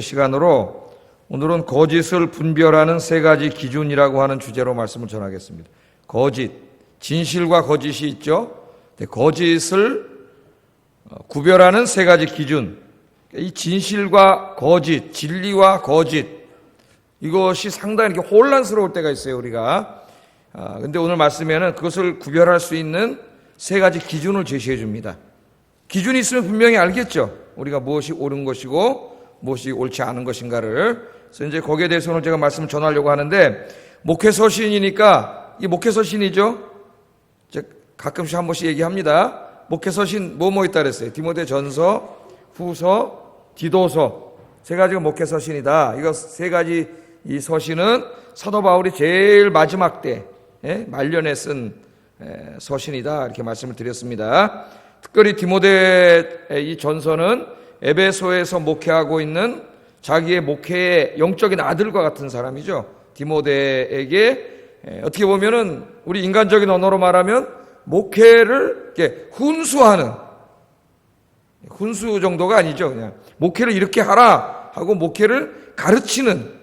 시간으로 오늘은 거짓을 분별하는 세 가지 기준이라고 하는 주제로 말씀을 전하겠습니다. 거짓, 진실과 거짓이 있죠. 거짓을 구별하는 세 가지 기준, 이 진실과 거짓, 진리와 거짓, 이것이 상당히 이렇게 혼란스러울 때가 있어요, 우리가. 근데 오늘 말씀에는 그것을 구별할 수 있는 세 가지 기준을 제시해 줍니다. 기준이 있으면 분명히 알겠죠. 우리가 무엇이 옳은 것이고 무엇이 옳지 않은 것인가를. 그래서 이제 거기에 대해서 오늘 제가 말씀을 전하려고 하는데, 목회서신이니까, 이게 목회서신이죠. 가끔씩 한 번씩 얘기합니다. 목회서신 뭐뭐 있다 그랬어요. 디모데전서, 후서, 디도서. 세 가지가 목회서신이다. 이거 세 가지 이 서신은 사도 바울이 제일 마지막 때 말년에 쓴 서신이다. 이렇게 말씀을 드렸습니다. 특별히 디모데 이 전서는 에베소에서 목회하고 있는 자기의 목회의 영적인 아들과 같은 사람이죠. 디모데에게 어떻게 보면은 우리 인간적인 언어로 말하면 목회를 이렇게 훈수하는, 훈수 정도가 아니죠. 그냥 목회를 이렇게 하라 하고 목회를 가르치는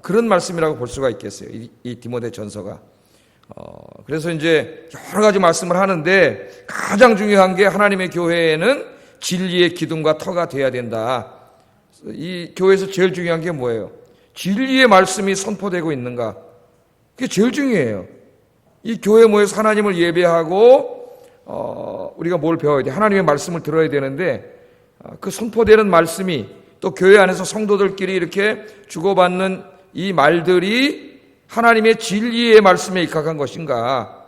그런 말씀이라고 볼 수가 있겠어요. 이 디모데 전서가. 그래서 이제 여러 가지 말씀을 하는데, 가장 중요한 게 하나님의 교회에는 진리의 기둥과 터가 돼야 된다. 이 교회에서 제일 중요한 게 뭐예요? 진리의 말씀이 선포되고 있는가? 그게 제일 중요해요. 이 교회 모여서 하나님을 예배하고 우리가 뭘 배워야 돼? 하나님의 말씀을 들어야 되는데, 그 선포되는 말씀이 또 교회 안에서 성도들끼리 이렇게 주고받는 이 말들이 하나님의 진리의 말씀에 입각한 것인가?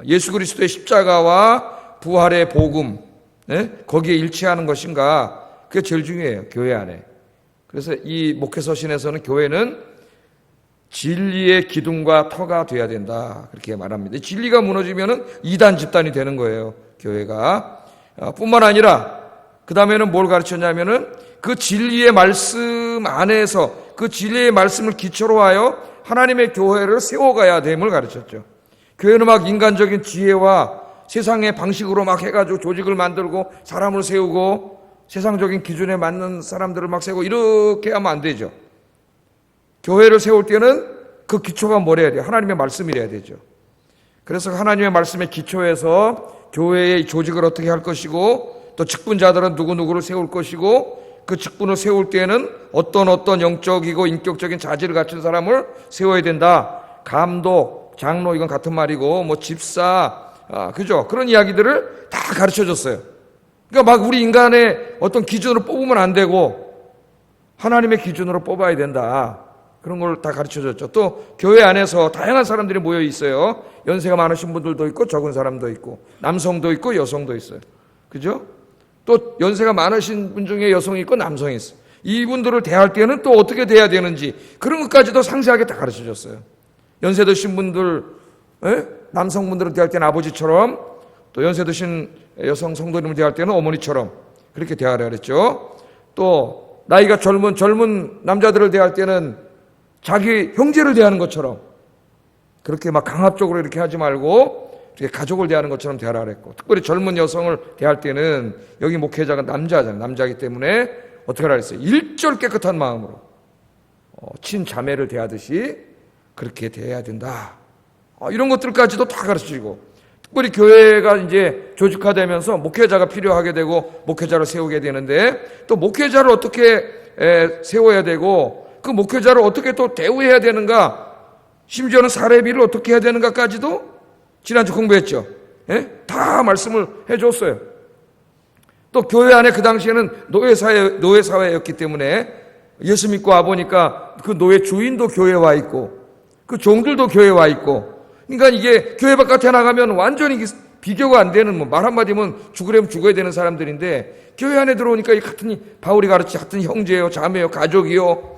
예수 그리스도의 십자가와 부활의 복음, 거기에 일치하는 것인가? 그게 제일 중요해요, 교회 안에. 그래서 이 목회서신에서는 교회는 진리의 기둥과 터가 돼야 된다, 그렇게 말합니다. 진리가 무너지면은 이단 집단이 되는 거예요, 교회가. 뿐만 아니라 그 다음에는 뭘 가르쳤냐면은 그 진리의 말씀 안에서 그 진리의 말씀을 기초로 하여 하나님의 교회를 세워가야 됨을 가르쳤죠. 교회는 막 인간적인 지혜와 세상의 방식으로 막 해가지고 조직을 만들고 사람을 세우고 세상적인 기준에 맞는 사람들을 막 세우고 이렇게 하면 안 되죠. 교회를 세울 때는 그 기초가 뭐래야 돼요? 하나님의 말씀이래야 되죠. 그래서 하나님의 말씀의 기초에서 교회의 조직을 어떻게 할 것이고, 또 직분자들은 누구누구를 세울 것이고, 그 직분을 세울 때는 어떤 영적이고 인격적인 자질을 갖춘 사람을 세워야 된다. 감독, 장로, 이건 같은 말이고, 뭐 집사, 그죠? 그런 이야기들을 다 가르쳐 줬어요. 그러니까 막 우리 인간의 어떤 기준으로 뽑으면 안 되고 하나님의 기준으로 뽑아야 된다. 그런 걸 다 가르쳐 줬죠. 또 교회 안에서 다양한 사람들이 모여 있어요. 연세가 많으신 분들도 있고 적은 사람도 있고 남성도 있고 여성도 있어요. 그죠? 또 연세가 많으신 분 중에 여성이 있고 남성이 있어요. 이분들을 대할 때는 또 어떻게 대해야 되는지 그런 것까지도 상세하게 다 가르쳐 줬어요. 연세 드신 분들, 남성분들을 대할 때는 아버지처럼, 또 연세 드신 여성 성도님을 대할 때는 어머니처럼 그렇게 대하라 그랬죠. 또 나이가 젊은 남자들을 대할 때는 자기 형제를 대하는 것처럼 그렇게 막 강압적으로 이렇게 하지 말고 이렇게 가족을 대하는 것처럼 대하라 그랬고, 특별히 젊은 여성을 대할 때는, 여기 목회자가 남자잖아요. 남자이기 때문에 어떻게 하라 그랬어요? 일절 깨끗한 마음으로 친자매를 대하듯이 그렇게 대해야 된다. 이런 것들까지도 다 가르치고, 특별히 교회가 이제 조직화되면서 목회자가 필요하게 되고 목회자를 세우게 되는데, 또 목회자를 어떻게 세워야 되고 그 목회자를 어떻게 또 대우해야 되는가, 심지어는 사례비를 어떻게 해야 되는가까지도 지난주 공부했죠. 다 말씀을 해줬어요. 또 교회 안에 그 당시에는 노예사회였기 때문에 예수 믿고 와보니까 그 노예 주인도 교회에 와 있고 그 종들도 교회에 와 있고, 그러니까 이게 교회 바깥에 나가면 완전히 비교가 안 되는, 말 한마디면 죽으려면 죽어야 되는 사람들인데, 교회 안에 들어오니까 이 같은, 바울이 가르치 같은 형제요, 자매요, 가족이요,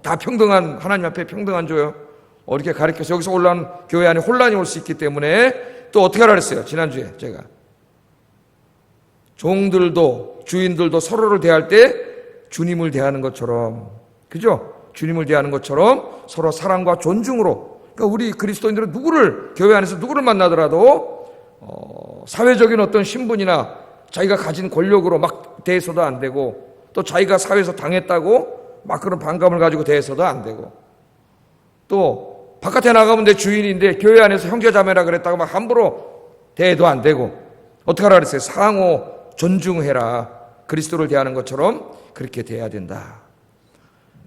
다 평등한, 하나님 앞에 평등한 조요, 이렇게 가르쳐서 여기서 올라온 교회 안에 혼란이 올 수 있기 때문에 또 어떻게 하라 그랬어요? 지난주에 제가 종들도 주인들도 서로를 대할 때 주님을 대하는 것처럼, 그죠? 주님을 대하는 것처럼 서로 사랑과 존중으로, 그러니까 우리 그리스도인들은 교회 안에서 누구를 만나더라도 사회적인 어떤 신분이나 자기가 가진 권력으로 막 대해서도 안 되고, 또 자기가 사회에서 당했다고 막 그런 반감을 가지고 대해서도 안 되고, 또 바깥에 나가면 내 주인인데 교회 안에서 형제자매라 그랬다고 막 함부로 대해도 안 되고, 어떻게 하라 그랬어요? 상호 존중해라. 그리스도를 대하는 것처럼 그렇게 대해야 된다.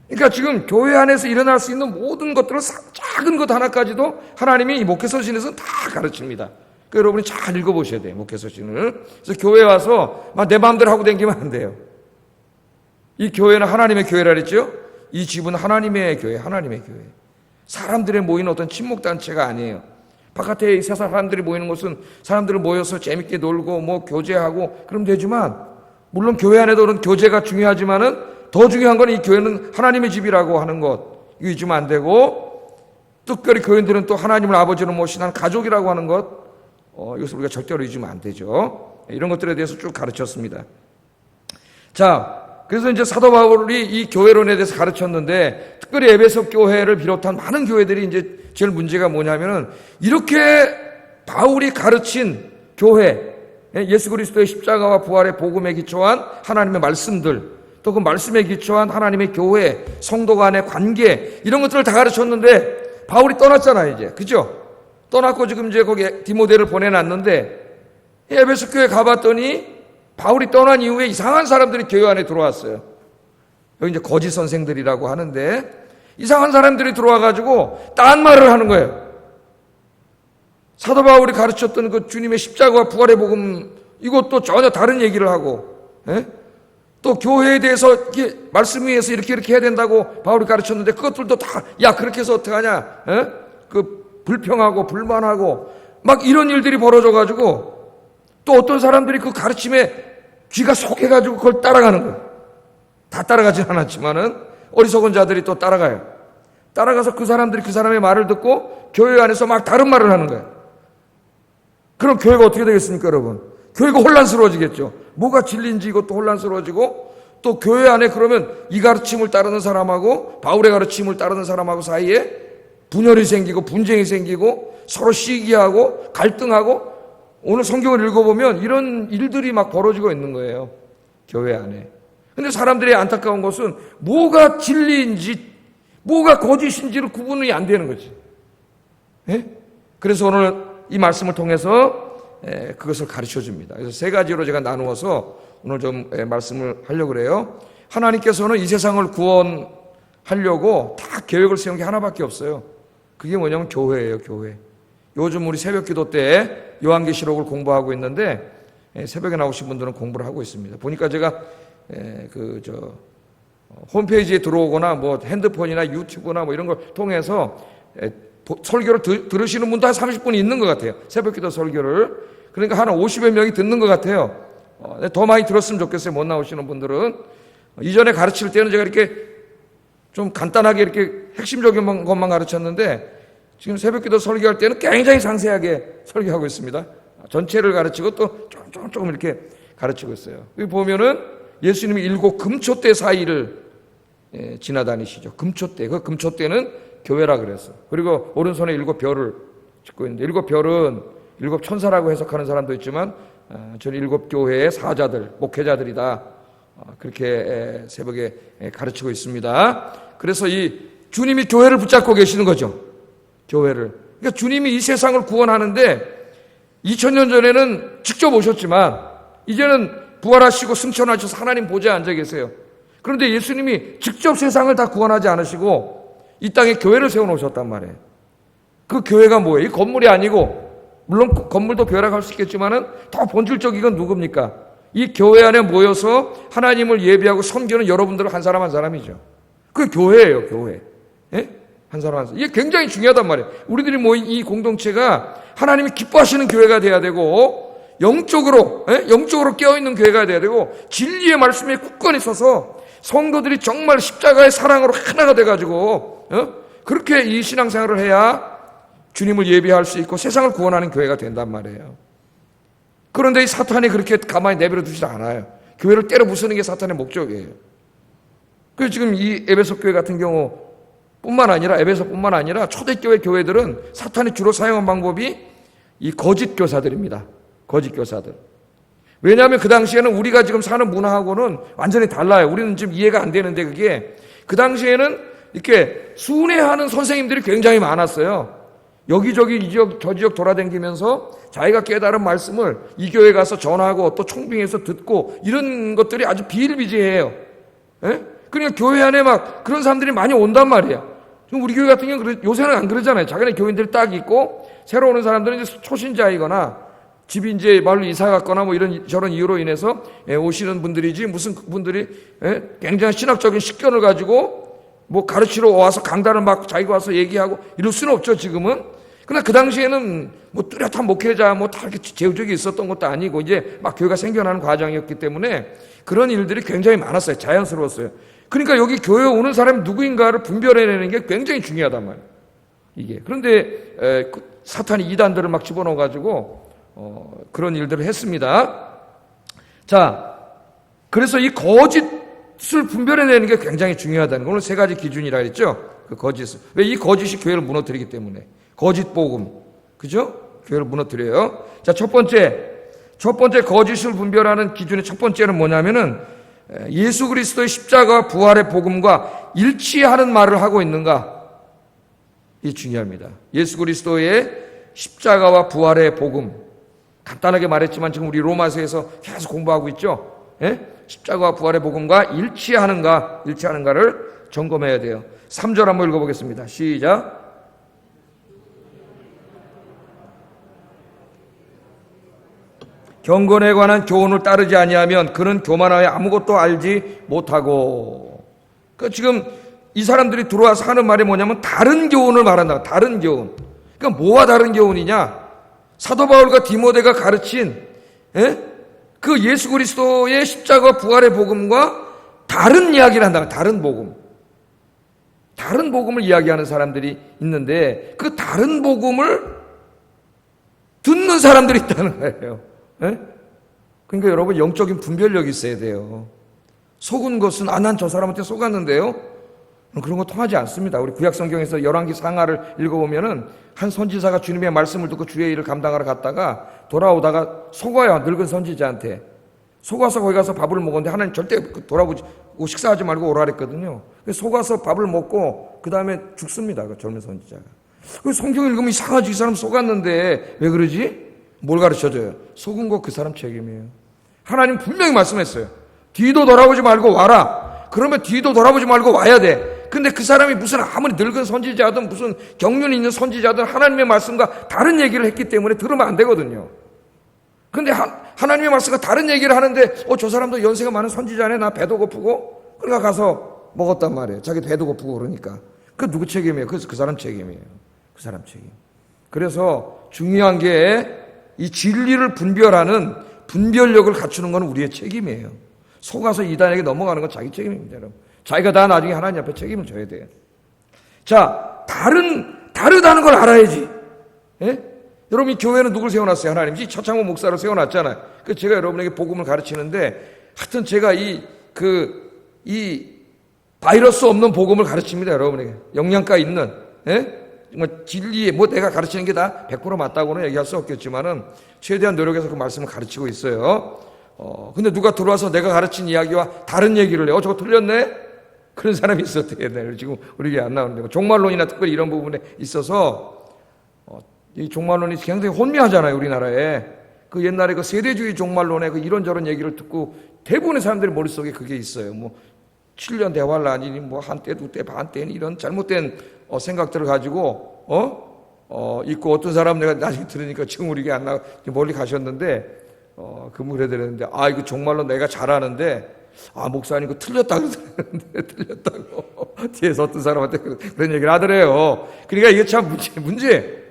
그러니까 지금 교회 안에서 일어날 수 있는 모든 것들을 작은 것 하나까지도 하나님이 이 목회서신에서는 다 가르칩니다. 그러니까 여러분이 잘 읽어보셔야 돼요, 목회서신을. 그래서 교회 와서 막 내 마음대로 하고 다니면 안 돼요. 이 교회는 하나님의 교회라 그랬죠? 이 집은 하나님의 교회, 하나님의 교회. 사람들의 모이는 어떤 친목단체가 아니에요. 바깥에 이 세상 사람들이 모이는 곳은 사람들을 모여서 재밌게 놀고 뭐 교제하고 그러면 되지만, 물론 교회 안에도 그런 교제가 중요하지만은 더 중요한 건 이 교회는 하나님의 집이라고 하는 것, 이거 잊으면 안 되고, 특별히 교인들은 또 하나님을 아버지로 모시는 가족이라고 하는 것, 이것을 우리가 절대로 잊으면 안 되죠. 이런 것들에 대해서 쭉 가르쳤습니다. 자, 그래서 이제 사도 바울이 이 교회론에 대해서 가르쳤는데, 특별히 에베소 교회를 비롯한 많은 교회들이 이제 제일 문제가 뭐냐면은, 이렇게 바울이 가르친 교회, 예수 그리스도의 십자가와 부활의 복음에 기초한 하나님의 말씀들, 또 그 말씀에 기초한 하나님의 교회, 성도 간의 관계, 이런 것들을 다 가르쳤는데 바울이 떠났잖아요, 이제. 그죠? 떠났고 지금 이제 거기 디모데를 보내놨는데, 에베소 교회 가봤더니 바울이 떠난 이후에 이상한 사람들이 교회 안에 들어왔어요. 여기 이제 거짓 선생들이라고 하는데, 이상한 사람들이 들어와가지고 딴 말을 하는 거예요. 사도 바울이 가르쳤던 그 주님의 십자가와 부활의 복음, 이것도 전혀 다른 얘기를 하고, 또 교회에 대해서 이렇게 말씀 위에서 이렇게 해야 된다고 바울이 가르쳤는데, 그것들도 다 야 그렇게 해서 어떡하냐, 그 불평하고 불만하고 막 이런 일들이 벌어져가지고, 또 어떤 사람들이 그 가르침에 귀가 속해가지고 그걸 따라가는 거예요. 다 따라가진 않았지만은 어리석은 자들이 또 따라가요. 따라가서 그 사람들이 그 사람의 말을 듣고 교회 안에서 막 다른 말을 하는 거예요. 그럼 교회가 어떻게 되겠습니까, 여러분? 교회가 혼란스러워지겠죠. 뭐가 진리인지 이것도 혼란스러워지고, 또 교회 안에 그러면 이 가르침을 따르는 사람하고 바울의 가르침을 따르는 사람하고 사이에 분열이 생기고 분쟁이 생기고 서로 시기하고 갈등하고, 오늘 성경을 읽어보면 이런 일들이 막 벌어지고 있는 거예요, 교회 안에. 근데 사람들이 안타까운 것은 뭐가 진리인지 뭐가 거짓인지를 구분이 안 되는 거지. 그래서 오늘 이 말씀을 통해서 그것을 가르쳐 줍니다. 그래서 세 가지로 제가 나누어서 오늘 좀 말씀을 하려고 그래요. 하나님께서는 이 세상을 구원하려고 다 계획을 세운 게 하나밖에 없어요. 그게 뭐냐면 교회예요, 교회. 요즘 우리 새벽 기도 때 요한계시록을 공부하고 있는데, 새벽에 나오신 분들은 공부를 하고 있습니다. 보니까 제가 홈페이지에 들어오거나 뭐 핸드폰이나 유튜브나 뭐 이런 걸 통해서 설교를 들으시는 분도 한 30분이 있는 것 같아요. 새벽 기도 설교를. 그러니까 한 50여 명이 듣는 것 같아요. 더 많이 들었으면 좋겠어요, 못 나오시는 분들은. 이전에 가르칠 때는 제가 이렇게 좀 간단하게 이렇게 핵심적인 것만 가르쳤는데, 지금 새벽 기도 설교할 때는 굉장히 상세하게 설교하고 있습니다. 전체를 가르치고 또 조금 이렇게 가르치고 있어요. 여기 보면은 예수님이 7 금초대 사이를 지나다니시죠. 금초대. 그 금초대는 교회라 그랬어. 그리고 오른손에 7 별을 짚고 있는데, 7 별은 7 천사라고 해석하는 사람도 있지만, 저는 7 교회의 사자들, 목회자들이다, 그렇게 새벽에 가르치고 있습니다. 그래서 이 주님이 교회를 붙잡고 계시는 거죠. 교회를. 그러니까 주님이 이 세상을 구원하는데 2000년 전에는 직접 오셨지만 이제는 부활하시고 승천하셔서 하나님 보좌에 앉아 계세요. 그런데 예수님이 직접 세상을 다 구원하지 않으시고 이 땅에 교회를 세워놓으셨단 말이에요. 그 교회가 뭐예요? 이 건물이 아니고, 물론 건물도 교회라고 할 수 있겠지만은 더 본질적인 건 누굽니까? 이 교회 안에 모여서 하나님을 예배하고 섬기는 여러분들 한 사람 한 사람이죠. 그게 교회예요, 교회. 한 사람 한 사람. 이게 굉장히 중요하단 말이에요. 우리들이 모인 이 공동체가 하나님이 기뻐하시는 교회가 돼야 되고, 영적으로 깨어있는 교회가 돼야 되고, 진리의 말씀에 굳건히 서서 성도들이 정말 십자가의 사랑으로 하나가 돼가지고 그렇게 이 신앙생활을 해야 주님을 예배할 수 있고 세상을 구원하는 교회가 된단 말이에요. 그런데 이 사탄이 그렇게 가만히 내버려 두지 않아요. 교회를 때려 부수는 게 사탄의 목적이에요. 그래서 지금 이 에베소 교회 같은 경우 에베소뿐만 아니라 초대교회 교회들은 사탄이 주로 사용한 방법이 이 거짓 교사들입니다. 거짓 교사들. 왜냐하면 그 당시에는 우리가 지금 사는 문화하고는 완전히 달라요. 우리는 지금 이해가 안 되는데 그게 그 당시에는 이렇게 순회하는 선생님들이 굉장히 많았어요. 여기저기 이 지역 저 지역 돌아다니면서 자기가 깨달은 말씀을 이 교회 가서 전하고 또 총빙해서 듣고 이런 것들이 아주 비일비재해요. 예? 그러니까 교회 안에 막 그런 사람들이 많이 온단 말이야. 지금 우리 교회 같은 경우는 요새는 안 그러잖아요. 자기네 교인들이 딱 있고 새로 오는 사람들은 이제 초신자이거나 집이 이제 마을로 이사 갔거나 뭐 이런 저런 이유로 인해서 오시는 분들이지 무슨 분들이 굉장히 신학적인 식견을 가지고 뭐 가르치러 와서 강단을 막 자기가 와서 얘기하고 이럴 수는 없죠 지금은. 그러나 그 당시에는 뭐 뚜렷한 목회자 뭐 다 이렇게 제후적이 있었던 것도 아니고 이제 막 교회가 생겨나는 과정이었기 때문에 그런 일들이 굉장히 많았어요. 자연스러웠어요. 그러니까 여기 교회에 오는 사람이 누구인가를 분별해내는 게 굉장히 중요하단 말이에요. 이게 그런데 사탄이 이단들을 막 집어넣어가지고 그런 일들을 했습니다. 자, 그래서 이 거짓을 분별해내는 게 굉장히 중요하다는 거. 오늘 세 가지 기준이라 했죠. 그 거짓을. 왜 이 거짓이 교회를 무너뜨리기 때문에. 거짓 복음. 그죠? 교회를 무너뜨려요. 자, 첫 번째 거짓을 분별하는 기준의 첫 번째는 뭐냐면은 예수 그리스도의 십자가 부활의 복음과 일치하는 말을 하고 있는가. 이게 중요합니다. 예수 그리스도의 십자가와 부활의 복음. 간단하게 말했지만 지금 우리 로마서에서 계속 공부하고 있죠. 십자가와 부활의 복음과 일치하는가를 점검해야 돼요. 3절 한번 읽어보겠습니다. 시작. 경건에 관한 교훈을 따르지 아니하면 그는 교만하여 아무것도 알지 못하고. 그러니까 지금 이 사람들이 들어와서 하는 말이 뭐냐면 다른 교훈을 말한다. 다른 교훈. 그러니까 뭐와 다른 교훈이냐? 사도 바울과 디모데가 가르친 그 예수 그리스도의 십자가 부활의 복음과 다른 이야기를 한다. 다른 복음. 다른 복음을 이야기하는 사람들이 있는데 그 다른 복음을 듣는 사람들이 있다는 거예요. 그러니까 여러분 영적인 분별력이 있어야 돼요. 속은 것은 난 저 사람한테 속았는데요. 그런 거 통하지 않습니다. 우리 구약성경에서 열왕기 상하를 읽어보면은 한 선지자가 주님의 말씀을 듣고 주의 일을 감당하러 갔다가 돌아오다가 속아요. 늙은 선지자한테. 속아서 거기 가서 밥을 먹었는데 하나님 절대 돌아보고 식사하지 말고 오라 그랬거든요. 속아서 밥을 먹고 그 다음에 죽습니다. 그 젊은 선지자가. 성경 읽으면 이상하지. 이 사람 속았는데 왜 그러지? 뭘 가르쳐줘요? 속은 거 그 사람 책임이에요. 하나님 분명히 말씀했어요. 뒤도 돌아보지 말고 와라. 그러면 뒤도 돌아보지 말고 와야 돼. 근데 그 사람이 무슨 아무리 늙은 선지자든 무슨 경륜 있는 선지자든 하나님의 말씀과 다른 얘기를 했기 때문에 들으면 안 되거든요. 근데 하나님의 말씀과 다른 얘기를 하는데 저 사람도 연세가 많은 선지자네. 나 배도 고프고. 그러니까 가서 먹었단 말이에요. 자기 배도 고프고 그러니까. 그 누구 책임이에요? 그 사람 책임이에요. 그 사람 책임. 그래서 중요한 게 이 진리를 분별하는 분별력을 갖추는 건 우리의 책임이에요. 속아서 이단에게 넘어가는 건 자기 책임입니다. 여러분. 자기가 다 나중에 하나님 앞에 책임을 져야 돼요. 자, 다르다는 걸 알아야지. 여러분 이 교회는 누굴 세워놨어요? 하나님이 차창호 목사를 세워놨잖아요. 그래서 제가 여러분에게 복음을 가르치는데 하여튼 제가 이 바이러스 없는 복음을 가르칩니다. 여러분에게 영양가 있는 정말 진리에 뭐 내가 가르치는 게 다 100% 맞다고는 얘기할 수 없겠지만은 최대한 노력해서 그 말씀을 가르치고 있어요. 근데 누가 들어와서 내가 가르친 이야기와 다른 얘기를 해요. 저거 틀렸네? 그런 사람이 있었대요. 지금 우리 교회 안 나오는데. 종말론이나 특별히 이런 부분에 있어서, 이 종말론이 굉장히 혼미하잖아요, 우리나라에. 그 옛날에 그 세대주의 종말론에 그 이런저런 얘기를 듣고 대부분의 사람들의 머릿속에 그게 있어요. 뭐, 7년 대환란이니 뭐 한때, 두때, 반때니 이런 잘못된 생각들을 가지고, 있고 어떤 사람 내가 나중에 들으니까 지금 우리 교회 안 나가, 멀리 가셨는데, 근무를 해드렸는데, 이거 정말로 내가 잘하는데, 목사님 그거 틀렸다 그러는데, 틀렸다고. 뒤에서 어떤 사람한테 그런 얘기를 하더래요. 그러니까 이게 참 문제.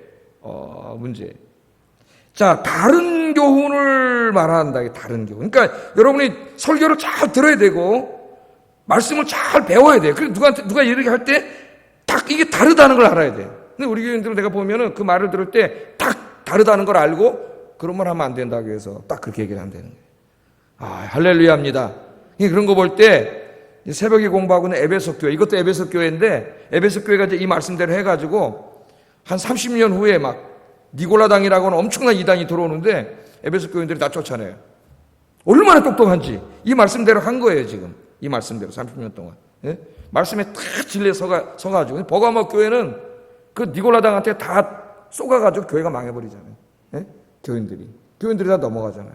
자, 다른 교훈을 말한다. 다른 교훈. 그러니까 여러분이 설교를 잘 들어야 되고, 말씀을 잘 배워야 돼요. 그리고 누가 이렇게 할 때, 딱 이게 다르다는 걸 알아야 돼요. 근데 우리 교인들은 내가 보면은 그 말을 들을 때, 딱 다르다는 걸 알고, 그런 말 하면 안 된다고 해서 딱 그렇게 얘기를 한다는 거예요. 할렐루야입니다. 그런 거 볼 때 새벽에 공부하고 있는 에베소 교회, 이것도 에베소 교회인데 에베소 교회가 이제 이 말씀대로 해가지고 한 30년 후에 막 니골라당이라고 하는 엄청난 이단이 들어오는데 에베소 교인들이 다 쫓아내요. 얼마나 똑똑한지 이 말씀대로 한 거예요. 지금 이 말씀대로 30년 동안. 예? 말씀에 다 진리에 서가지고 버가모 교회는 그 니골라당한테 다 쏘가가지고 교회가 망해버리잖아요. 예? 교인들이 다 넘어가잖아요.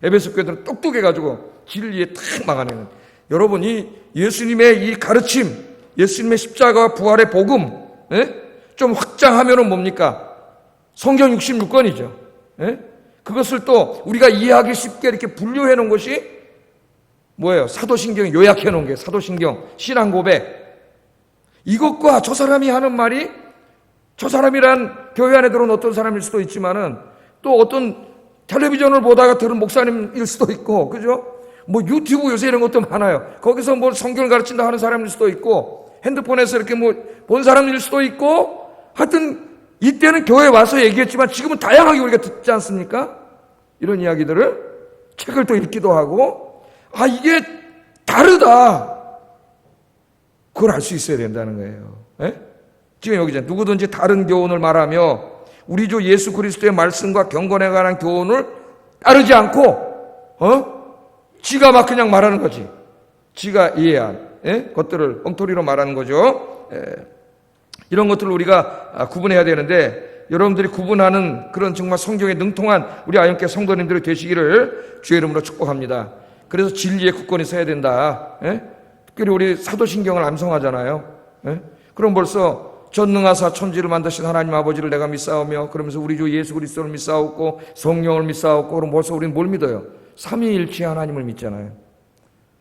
에베소 교회들은 똑똑해가지고 진리에 탁 막아내는. 여러분, 이 예수님의 이 가르침, 예수님의 십자가와 부활의 복음, 예? 좀 확장하면은 뭡니까? 성경 66권이죠. 예? 그것을 또 우리가 이해하기 쉽게 이렇게 분류해 놓은 것이 뭐예요? 사도신경 요약해 놓은 게 사도신경, 신앙 고백. 이것과 저 사람이 하는 말이, 저 사람이란 교회 안에 들어온 어떤 사람일 수도 있지만은 또 어떤 텔레비전을 보다가 들은 목사님일 수도 있고, 그죠? 뭐 유튜브 요새 이런 것도 많아요. 거기서 뭐 성경을 가르친다 하는 사람일 수도 있고, 핸드폰에서 이렇게 뭐 본 사람일 수도 있고, 하여튼 이때는 교회에 와서 얘기했지만 지금은 다양하게 우리가 듣지 않습니까? 이런 이야기들을 책을 또 읽기도 하고, 아, 이게 다르다. 그걸 알 수 있어야 된다는 거예요. 예? 지금 여기 누구든지 다른 교훈을 말하며 우리 주 예수 그리스도의 말씀과 경건에 관한 교훈을 따르지 않고, 지가 막 그냥 말하는 거지. 지가 이해한 것들을 엉터리로 말하는 거죠. 이런 것들을 우리가 구분해야 되는데, 여러분들이 구분하는 그런 정말 성경에 능통한 우리 아영교 성도님들이 되시기를 주의 이름으로 축복합니다. 그래서 진리의 굳건히 서야 된다. 특별히 우리 사도신경을 암송하잖아요. 그럼 벌써 전능하사 천지를 만드신 하나님 아버지를 내가 믿사오며, 그러면서 우리 주 예수 그리스도를 믿사옵고 성령을 믿사옵고, 그럼 벌써 우리는 뭘 믿어요? 삼위일체 하나님을 믿잖아요.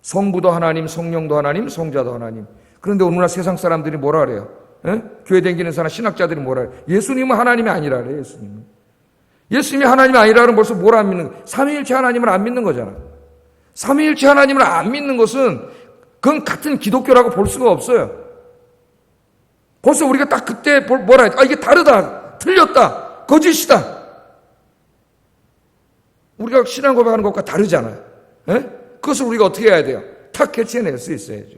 성부도 하나님, 성령도 하나님, 성자도 하나님. 그런데 오늘날 세상 사람들이 뭐라 그래요? 교회 다니는 사람, 신학자들이 뭐라 그래요? 예수님은 하나님이 아니라 그래요. 예수님이 하나님이 아니라 그러면 벌써 뭘 안 믿는 거예요? 삼위일체 하나님을 안 믿는 거잖아. 삼위일체 하나님을 안 믿는 것은 그건 같은 기독교라고 볼 수가 없어요. 벌써 우리가 딱 그때 뭐라 해요? 아, 이게 다르다, 틀렸다, 거짓이다. 우리가 신앙 고백하는 것과 다르잖아요. 그것을 우리가 어떻게 해야 돼요? 탁 캐치해낼 수 있어야죠.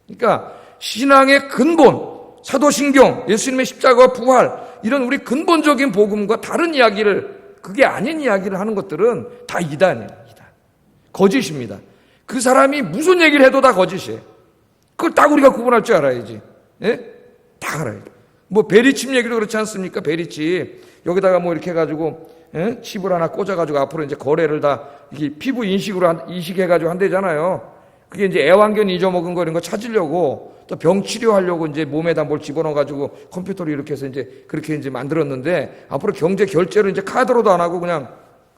그러니까 신앙의 근본, 사도신경, 예수님의 십자가와 부활, 이런 우리 근본적인 복음과 다른 이야기를, 그게 아닌 이야기를 하는 것들은 다 이단이에요. 이단. 거짓입니다. 그 사람이 무슨 얘기를 해도 다 거짓이에요. 그걸 딱 우리가 구분할 줄 알아야지. 다 알아야 돼. 뭐 베리칩 얘기도 그렇지 않습니까? 베리칩. 여기다가 뭐 이렇게 해가지고 칩을 하나 꽂아가지고 앞으로 이제 거래를 다 이게 피부 인식으로 인식해가지고 한대잖아요. 그게 이제 애완견 잊어먹은 거 이런 거 찾으려고, 또 병 치료하려고 이제 몸에다 뭘 집어넣어가지고 컴퓨터로 이렇게 해서 이제 그렇게 이제 만들었는데, 앞으로 경제 결제를 이제 카드로도 안 하고 그냥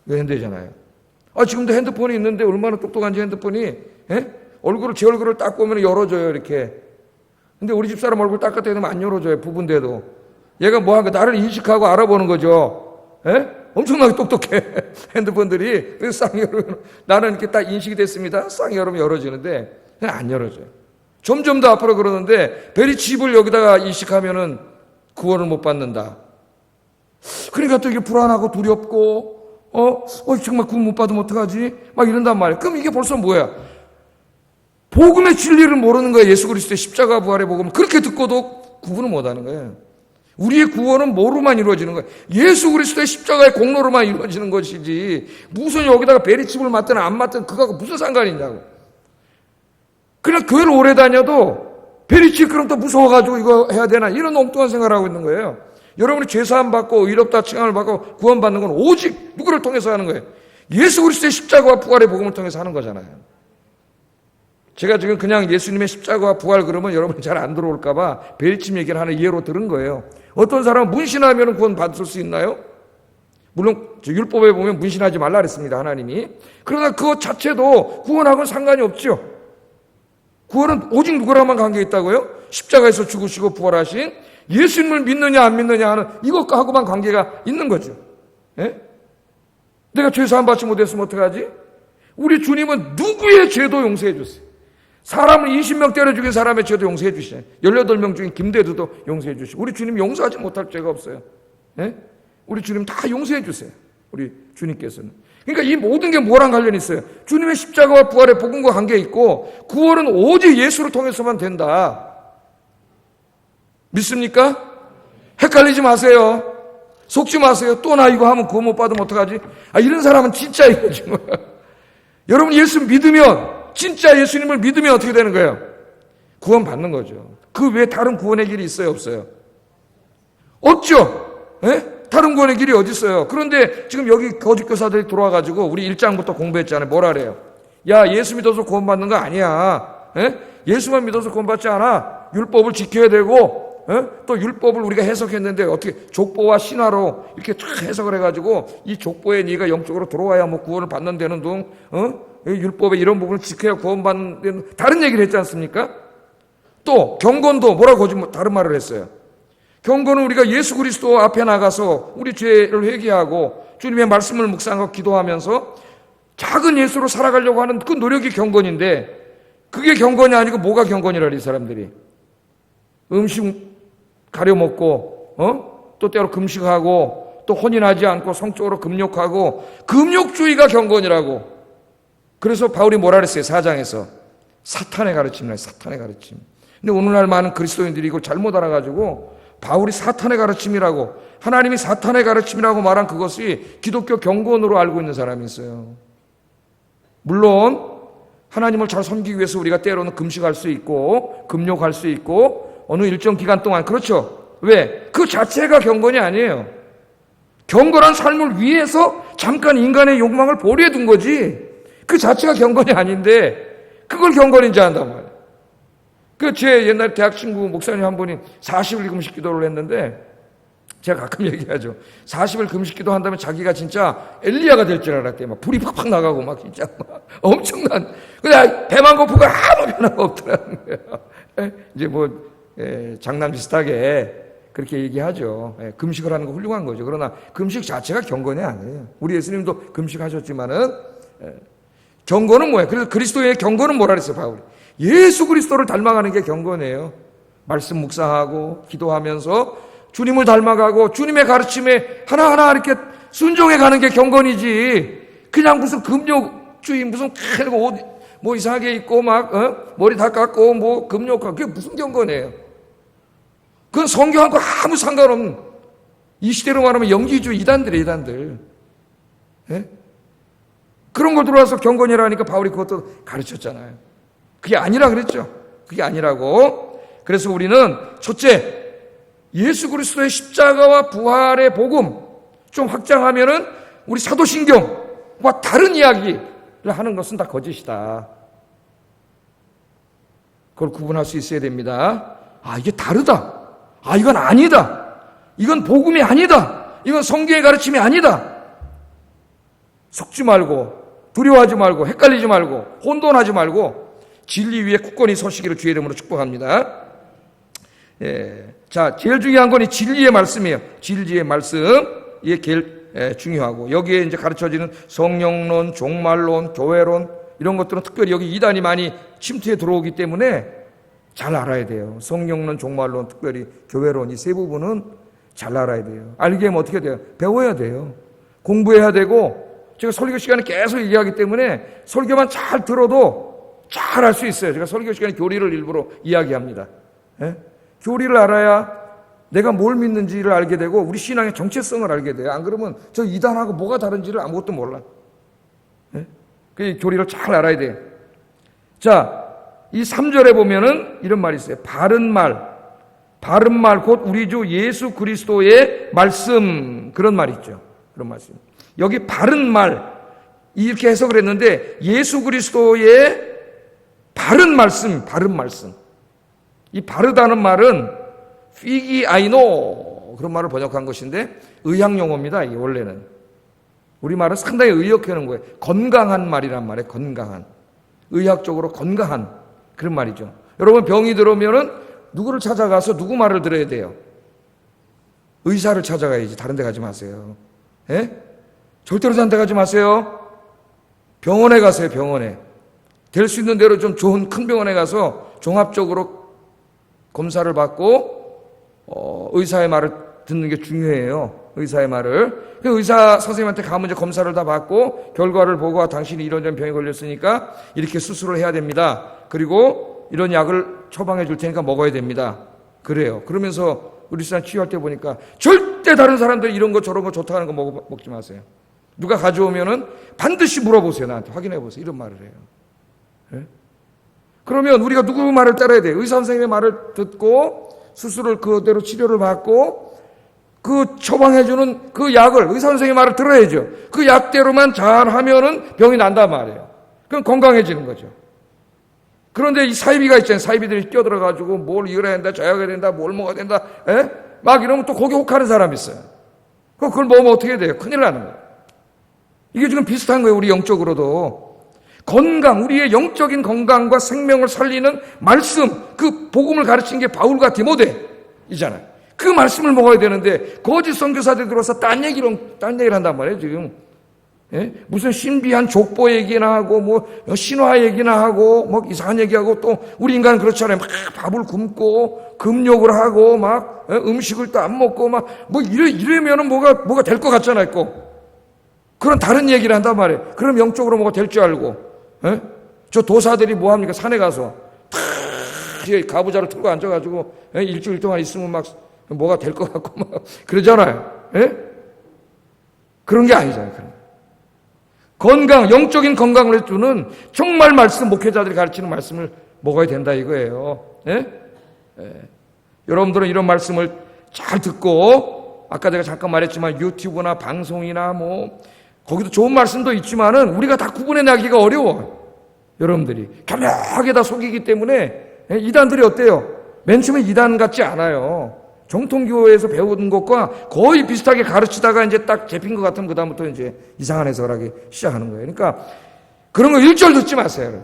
한대잖아요. 아, 지금도 핸드폰이 있는데 얼마나 똑똑한지 핸드폰이, 제 얼굴을 딱 보면 열어줘요, 이렇게. 근데 우리 집사람 얼굴 닦을 때는 안 열어줘요, 부분돼도. 얘가 뭐 한 거, 나를 인식하고 알아보는 거죠. 엄청나게 똑똑해. 핸드폰들이. 그래서 쌍 열으면, 나는 이렇게 딱 인식이 됐습니다. 쌍 열으면 열어지는데, 그냥 안 열어줘요. 점점 더 앞으로 그러는데, 베리칩을 여기다가 인식하면은 구원을 못 받는다. 그러니까 또 이게 불안하고 두렵고, 정말 구원 못 받으면 어떡하지? 막 이런단 말이에요. 그럼 이게 벌써 뭐야? 복음의 진리를 모르는 거예요. 예수 그리스도의 십자가 부활의 복음. 그렇게 듣고도 구분을 못 하는 거예요. 우리의 구원은 뭐로만 이루어지는 거예요? 예수 그리스도의 십자가의 공로로만 이루어지는 것이지, 무슨 여기다가 베리칩을 맞든 안 맞든 그거하고 무슨 상관이 있냐고. 그냥 교회를 오래 다녀도 베리칩 그럼 또 무서워가지고 이거 해야 되나, 이런 엉뚱한 생각을 하고 있는 거예요. 여러분이 죄사함 받고 의롭다 칭함을 받고 구원받는 건 오직 누구를 통해서 하는 거예요? 예수 그리스도의 십자가와 부활의 복음을 통해서 하는 거잖아요. 제가 지금 그냥 예수님의 십자가와 부활 그러면 여러분이 잘 안 들어올까 봐 베리칩 얘기를 하는 이해로 들은 거예요. 어떤 사람은 문신하면 구원 받을 수 있나요? 물론 율법에 보면 문신하지 말라 그랬습니다, 하나님이. 그러나 그것 자체도 구원하고는 상관이 없죠. 구원은 오직 누구랑만 관계 있다고요? 십자가에서 죽으시고 부활하신 예수님을 믿느냐 안 믿느냐 하는 이것과 하고만 관계가 있는 거죠. 내가 죄 사함 받지 못했으면 어떡하지? 우리 주님은 누구의 죄도 용서해 주세요. 사람을 20명 때려 죽인 사람의 죄도 용서해 주시잖아요. 18명 중인 김대두도 용서해 주시고, 우리 주님 용서하지 못할 죄가 없어요. 우리 주님 다 용서해 주세요. 우리 주님께서는. 그러니까 이 모든 게 뭐랑 관련이 있어요? 주님의 십자가와 부활의 복음과 관계 있고, 구원은 오직 예수를 통해서만 된다. 믿습니까? 헷갈리지 마세요. 속지 마세요. 또 나 이거 하면 구원 못 받으면 어떡하지? 이런 사람은 진짜 이거지 뭐야. 여러분 예수 믿으면, 진짜 예수님을 믿으면 어떻게 되는 거예요? 구원 받는 거죠. 그 외에 다른 구원의 길이 있어요, 없어요? 없죠. 예? 다른 구원의 길이 어디 있어요? 그런데 지금 여기 거짓 교사들이 들어와가지고 우리 1장부터 공부했잖아요. 뭐라 그래요? 야, 예수 믿어서 구원 받는 거 아니야. 예? 예수만 믿어서 구원 받지 않아. 율법을 지켜야 되고, 예? 또 율법을 우리가 해석했는데 어떻게 족보와 신화로 이렇게 쫙 해석을 해가지고 이 족보에 네가 영적으로 들어와야 뭐 구원을 받는 데는 둥, 율법의 이런 부분을 지켜야 구원받는 데는 다른 얘기를 했지 않습니까? 또 경건도 뭐라고 다른 말을 했어요. 경건은 우리가 예수 그리스도 앞에 나가서 우리 죄를 회개하고 주님의 말씀을 묵상하고 기도하면서 작은 예수로 살아가려고 하는 그 노력이 경건인데, 그게 경건이 아니고 뭐가 경건이라 이 사람들이. 음식 가려먹고 또 때로 금식하고 또 혼인하지 않고 성적으로 금욕하고, 금욕주의가 경건이라고. 그래서 바울이 뭐라 그랬어요? 4장에서 사탄의 가르침이라, 사탄의 가르침. 근데 오늘날 많은 그리스도인들이 이걸 잘못 알아가지고 바울이 사탄의 가르침이라고, 하나님이 사탄의 가르침이라고 말한 그것이 기독교 경건으로 알고 있는 사람이 있어요. 물론 하나님을 잘 섬기기 위해서 우리가 때로는 금식할 수 있고 금욕할 수 있고 어느 일정 기간 동안, 그렇죠. 왜? 그 자체가 경건이 아니에요. 경건한 삶을 위해서 잠깐 인간의 욕망을 보류해 둔 거지, 그 자체가 경건이 아닌데 그걸 경건인지 한단 말이에요. 제 옛날 대학 친구 목사님 한 분이 40일 금식 기도를 했는데, 제가 가끔 얘기하죠. 40일 금식 기도 한다면 자기가 진짜 엘리야가 될 줄 알았대요. 막 불이 팍팍 나가고 막 진짜 막 엄청난. 근데 배만 고프고 아무 변화가 없더라는 거예요. 이제 장난 비슷하게 그렇게 얘기하죠. 금식을 하는 거 훌륭한 거죠. 그러나 금식 자체가 경건이 아니에요. 우리 예수님도 금식하셨지만은, 경건은 뭐예요? 그래서 그리스도의 경건은 뭐라 그랬어요, 바울이? 예수 그리스도를 닮아가는 게 경건이에요. 말씀 묵상하고 기도하면서 주님을 닮아가고 주님의 가르침에 하나하나 이렇게 순종해 가는 게 경건이지, 그냥 무슨 금욕주의, 무슨 옷 뭐 이상하게 입고 막 머리 다 깎고 뭐 금욕하고, 그게 무슨 경건이에요? 그건 성경하고 아무 상관없는, 이 시대로 말하면 영지주의 이단들이에요, 이단들. 예? 그런 걸 들어와서 경건이라니까 바울이 그것도 가르쳤잖아요. 그게 아니라 그랬죠. 그게 아니라고. 그래서 우리는 첫째, 예수 그리스도의 십자가와 부활의 복음 좀 확장하면은 우리 사도신경과 다른 이야기를 하는 것은 다 거짓이다. 그걸 구분할 수 있어야 됩니다. 아, 이게 다르다. 아, 이건 아니다. 이건 복음이 아니다. 이건 성경의 가르침이 아니다. 속지 말고, 두려워하지 말고, 헷갈리지 말고, 혼돈하지 말고 진리 위에 굳건히 서시기를 주의 이름으로 축복합니다. 자, 제일 중요한 건 이 진리의 말씀이에요. 진리의 말씀, 이게 제일 중요하고, 여기에 이제 가르쳐지는 성령론, 종말론, 교회론, 이런 것들은 특별히 여기 이단이 많이 침투해 들어오기 때문에 잘 알아야 돼요. 성령론, 종말론, 특별히 교회론, 이 세 부분은 잘 알아야 돼요. 알게 하면 어떻게 돼요? 배워야 돼요. 공부해야 되고, 제가 설교 시간에 계속 얘기하기 때문에 설교만 잘 들어도 잘 알 수 있어요. 제가 설교 시간에 교리를 일부러 이야기합니다. 교리를 알아야 내가 뭘 믿는지를 알게 되고 우리 신앙의 정체성을 알게 돼요. 안 그러면 저 이단하고 뭐가 다른지를 아무것도 몰라. 그 교리를 잘 알아야 돼요. 자, 이 3절에 보면은 이런 말이 있어요. 바른 말 곧 우리 주 예수 그리스도의 말씀, 그런 말이 있죠. 그런 말씀. 여기 바른 말 이렇게 해석을 했는데, 예수 그리스도의 바른 말씀. 이 바르다는 말은 피기아이노, 그런 말을 번역한 것인데 의학 용어입니다. 이게 원래는 우리말은 상당히 의역하는 거예요. 건강한 말이란 말이에요. 건강한, 의학적으로 건강한 그런 말이죠. 여러분 병이 들어오면은 누구를 찾아가서 누구 말을 들어야 돼요? 의사를 찾아가야지. 다른 데 가지 마세요. 절대로 다른 데 가지 마세요. 병원에 가세요. 병원에. 될 수 있는 대로 좀 좋은 큰 병원에 가서 종합적으로 검사를 받고 의사의 말을 듣는 게 중요해요. 의사의 말을. 의사 선생님한테 가면 이제 검사를 다 받고 결과를 보고, 당신이 이런 병에 걸렸으니까 이렇게 수술을 해야 됩니다. 그리고 이런 약을 처방해 줄 테니까 먹어야 됩니다. 그래요. 그러면서 우리 사람 치유할 때 보니까 절대 다른 사람들이 이런 거 저런 거 좋다는 거 먹지 마세요. 누가 가져오면은 반드시 물어보세요. 나한테 확인해 보세요. 이런 말을 해요. 예? 그러면 우리가 누구 말을 따라야 돼요? 의사 선생님의 말을 듣고 수술을 그대로 치료를 받고 그 처방해주는 그 약을 의사 선생님의 말을 들어야죠. 그 약대로만 잘하면은 병이 난단 말이에요. 그럼 건강해지는 거죠. 그런데 이 사이비가 있잖아요. 사이비들이 끼어들어가지고 뭘 이걸 해야 된다, 저약 해야 된다, 뭘 먹어야 된다, 에? 막 이러면 또 거기 혹하는 사람이 있어요. 그걸 먹으면 어떻게 돼요? 큰일 나는 거예요. 이게 지금 비슷한 거예요. 우리 영적으로도. 건강, 우리의 영적인 건강과 생명을 살리는 말씀, 그 복음을 가르친 게 바울과 디모데이잖아요. 그 말씀을 먹어야 되는데 거짓 선교사들이 들어와서 딴 얘기를 한단 말이에요. 지금 예? 무슨 신비한 족보 얘기나 하고 뭐 신화 얘기나 하고 뭐 이상한 얘기하고 또 우리 인간은 그렇잖아요. 막 밥을 굶고 금욕을 하고 막 음식을 또 안 먹고 막 뭐 이러면은 뭐가 될 것 같잖아요. 꼭 그런 다른 얘기를 한단 말이에요. 그럼 영적으로 뭐가 될 줄 알고 예? 저 도사들이 뭐 합니까? 산에 가서 탁 가부좌를 틀고 앉아가지고 일주일 동안 있으면 막 뭐가 될 것 같고 막 그러잖아요. 예? 그런 게 아니잖아요. 건강, 영적인 건강을 해주는 정말 말씀, 목회자들이 가르치는 말씀을 먹어야 된다 이거예요. 예? 예. 여러분들은 이런 말씀을 잘 듣고 아까 제가 잠깐 말했지만 유튜브나 방송이나 뭐 거기도 좋은 말씀도 있지만은 우리가 다 구분해내기가 어려워. 여러분들이 교묘하게 다 속이기 때문에 이단들이 어때요? 맨 처음에 이단 같지 않아요. 정통교회에서 배운 것과 거의 비슷하게 가르치다가 이제 딱 잡힌 것 같으면 그다음부터 이제 이상한 해석을 하기 시작하는 거예요. 그러니까 그런 거 일절 듣지 마세요.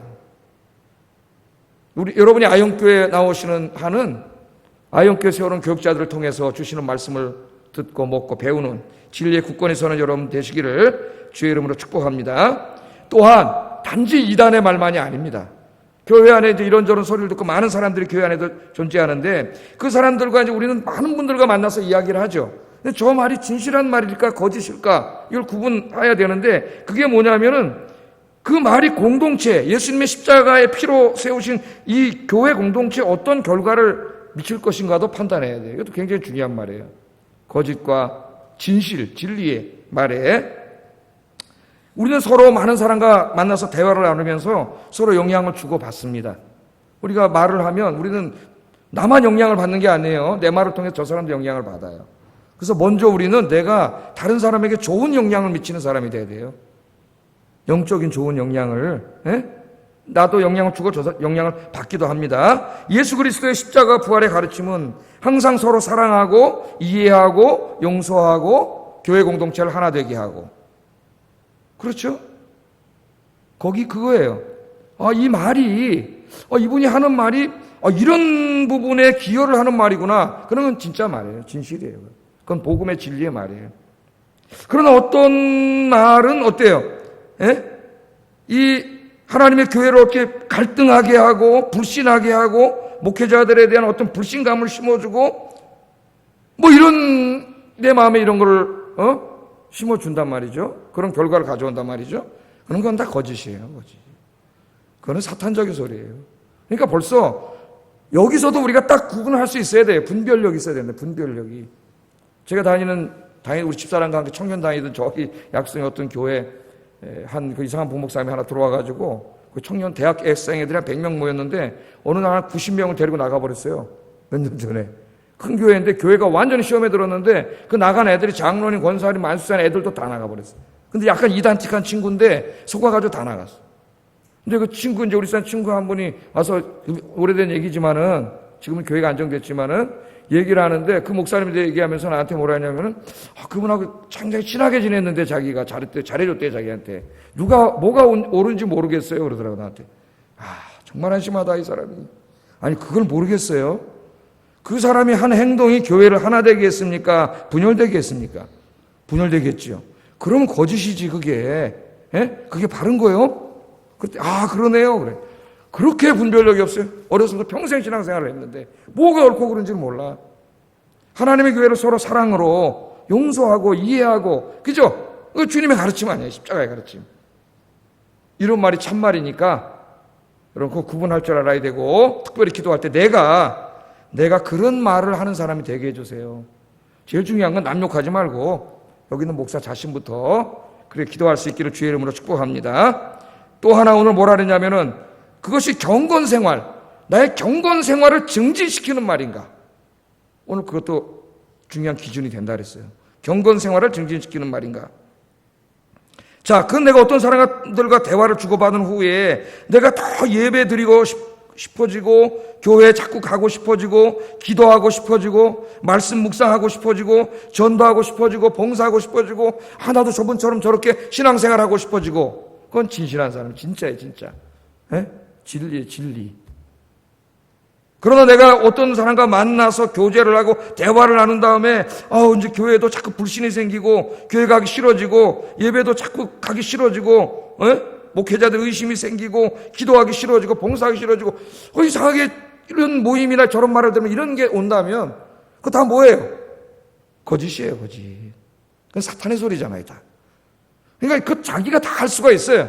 여러분이 아영교회 나오시는 한은 아영교회 세우는 교육자들을 통해서 주시는 말씀을 듣고 먹고 배우는 진리의 국권에 서는 여러분 되시기를 주의 이름으로 축복합니다. 또한 단지 이단의 말만이 아닙니다. 교회 안에 이제 이런저런 소리를 듣고 많은 사람들이 교회 안에도 존재하는데 그 사람들과 이제 우리는 많은 분들과 만나서 이야기를 하죠. 근데 저 말이 진실한 말일까 거짓일까 이걸 구분해야 되는데 그게 뭐냐면은 그 말이 공동체 예수님의 십자가의 피로 세우신 이 교회 공동체에 어떤 결과를 미칠 것인가도 판단해야 돼요. 이것도 굉장히 중요한 말이에요. 거짓과 진실, 진리의 말에 우리는 서로 많은 사람과 만나서 대화를 나누면서 서로 영향을 주고받습니다. 우리가 말을 하면 우리는 나만 영향을 받는 게 아니에요. 내 말을 통해 저 사람도 영향을 받아요. 그래서 먼저 우리는 내가 다른 사람에게 좋은 영향을 미치는 사람이 돼야 돼요. 영적인 좋은 영향을 나도 영향을 주고 저 영향을 받기도 합니다. 예수 그리스도의 십자가 부활의 가르침은 항상 서로 사랑하고 이해하고 용서하고 교회 공동체를 하나 되게 하고 그렇죠? 거기 그거예요. 이 말이 이분이 하는 말이 이런 부분에 기여를 하는 말이구나. 그러면 진짜 말이에요. 진실이에요. 그건 복음의 진리의 말이에요. 그러나 어떤 말은 어때요? 이 하나님의 교회를 이렇게 갈등하게 하고 불신하게 하고 목회자들에 대한 어떤 불신감을 심어주고 뭐 이런 내 마음에 이런 거를 심어준단 말이죠. 그런 결과를 가져온단 말이죠. 그런 건 다 거짓이에요. 거짓. 그건 사탄적인 소리예요. 그러니까 벌써 여기서도 우리가 딱 구분을 할 수 있어야 돼요. 분별력이 있어야 된다. 분별력이. 제가 우리 집사람과 함께 청년 다니던 저기 약속의 어떤 교회 한 그 이상한 부목사님이 하나 들어와가지고 그 청년 대학생 애들이 한 100명 모였는데 어느 날 한 90명을 데리고 나가버렸어요. 몇 년 전에. 큰 교회인데 교회가 완전히 시험에 들었는데 그 나간 애들이 장로님, 권사님, 만수산 애들도 다 나가버렸어요. 근데 약간 이단틱한 친구인데 속아가지고 다 나갔어. 근데 그 친구, 이제 우리 산 친구 한 분이 와서 오래된 얘기지만은 지금은 교회가 안정됐지만은 얘기를 하는데 그 목사님이 얘기하면서 나한테 뭐라 하냐면은 그분하고 굉장히 친하게 지냈는데 자기가 잘해줬대 자기한테. 뭐가 옳은지 모르겠어요. 그러더라고 나한테. 정말 한심하다 이 사람이. 아니 그걸 모르겠어요. 그 사람이 한 행동이 교회를 하나 되게 했습니까? 분열되게 했습니까? 분열되겠죠. 그럼 거짓이지 그게. 그게 바른 거예요? 그러네요. 그래. 그렇게 분별력이 없어요. 어려서부터 평생 신앙생활을 했는데 뭐가 옳고 그른지는 몰라. 하나님의 교회를 서로 사랑으로 용서하고 이해하고 그죠? 그 주님의 가르침 아니에요. 십자가의 가르침. 이런 말이 참말이니까 여러분 그거 구분할 줄 알아야 되고 특별히 기도할 때 내가 그런 말을 하는 사람이 되게 해주세요. 제일 중요한 건 남 욕하지 말고 여기 있는 목사 자신부터 그래 기도할 수 있기를 주의 이름으로 축복합니다. 또 하나 오늘 뭐라 그러냐면은 그것이 경건생활, 나의 경건생활을 증진시키는 말인가. 오늘 그것도 중요한 기준이 된다 그랬어요. 경건생활을 증진시키는 말인가. 자, 그건 내가 어떤 사람들과 대화를 주고받은 후에 내가 더 예배 드리고 싶어지고 교회에 자꾸 가고 싶어지고 기도하고 싶어지고 말씀 묵상하고 싶어지고 전도하고 싶어지고 봉사하고 싶어지고 나도 저분처럼 저렇게 신앙생활하고 싶어지고 그건 진실한 사람, 진짜예요, 진짜. 진리예요, 진리. 그러나 내가 어떤 사람과 만나서 교제를 하고 대화를 나눈 다음에 이제 교회도 자꾸 불신이 생기고 교회 가기 싫어지고 예배도 자꾸 가기 싫어지고 목회자들 의심이 생기고 기도하기 싫어지고 봉사하기 싫어지고 이상하게 이런 모임이나 저런 말을 들으면 이런 게 온다면 그거 다 뭐예요? 거짓이에요, 거짓. 그건 사탄의 소리잖아요, 다. 그러니까 그 자기가 다 할 수가 있어요.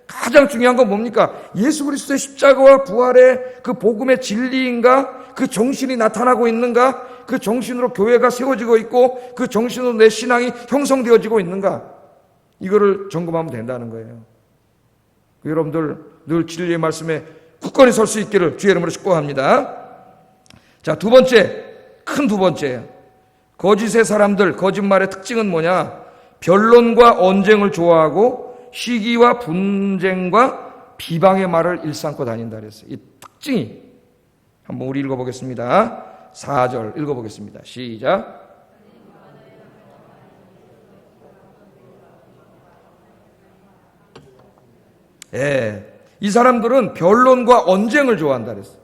가장 중요한 건 뭡니까? 예수 그리스도의 십자가와 부활의 그 복음의 진리인가? 그 정신이 나타나고 있는가? 그 정신으로 교회가 세워지고 있고 그 정신으로 내 신앙이 형성되어지고 있는가? 이거를 점검하면 된다는 거예요. 여러분들 늘 진리의 말씀에 굳건히 설 수 있기를 주의 이름으로 축복합니다. 자, 두 번째. 거짓의 사람들, 거짓말의 특징은 뭐냐? 변론과 언쟁을 좋아하고 시기와 분쟁과 비방의 말을 일삼고 다닌다 그랬어요. 이 특징이 한번 우리 읽어보겠습니다. 4절 읽어보겠습니다. 시작. 이 사람들은 변론과 언쟁을 좋아한다 그랬어요.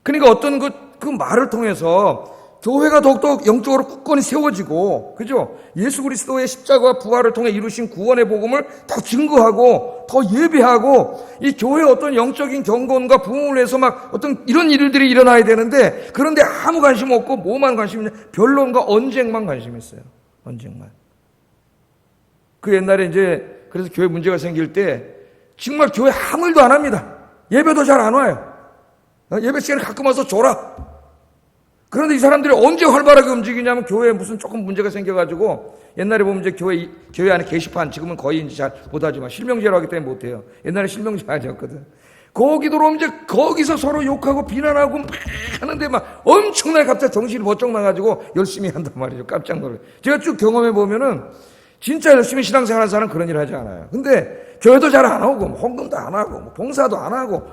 그러니까 어떤 그 말을 통해서 교회가 더욱더 영적으로 굳건히 세워지고, 그죠? 예수 그리스도의 십자가와 부활을 통해 이루신 구원의 복음을 더 증거하고, 더 예배하고, 이 교회의 어떤 영적인 경건과 부흥을 위해서 막 어떤 이런 일들이 일어나야 되는데, 그런데 아무 관심 없고, 뭐만 관심 있냐? 변론과 언쟁만 관심 있어요. 언쟁만. 그 옛날에 이제, 그래서 교회 문제가 생길 때, 정말 교회 아무 일도 안 합니다. 예배도 잘 안 와요. 예배 시간에 가끔 와서 줘라. 그런데 이 사람들이 언제 활발하게 움직이냐면 교회에 무슨 조금 문제가 생겨가지고 옛날에 보면 이제 교회 안에 게시판 지금은 거의 이제 잘 못하지만 실명제로 하기 때문에 못해요. 옛날에 실명제 아니었거든. 거기 들어오면 이제 거기서 서로 욕하고 비난하고 막 하는데 막 엄청나게 갑자기 정신이 번쩍 나가지고 열심히 한단 말이죠. 깜짝 놀라요. 제가 쭉 경험해 보면은 진짜 열심히 신앙생활하는 사람은 그런 일 하지 않아요. 근데 교회도 잘 안 오고 헌금도 안 하고 봉사도 안 하고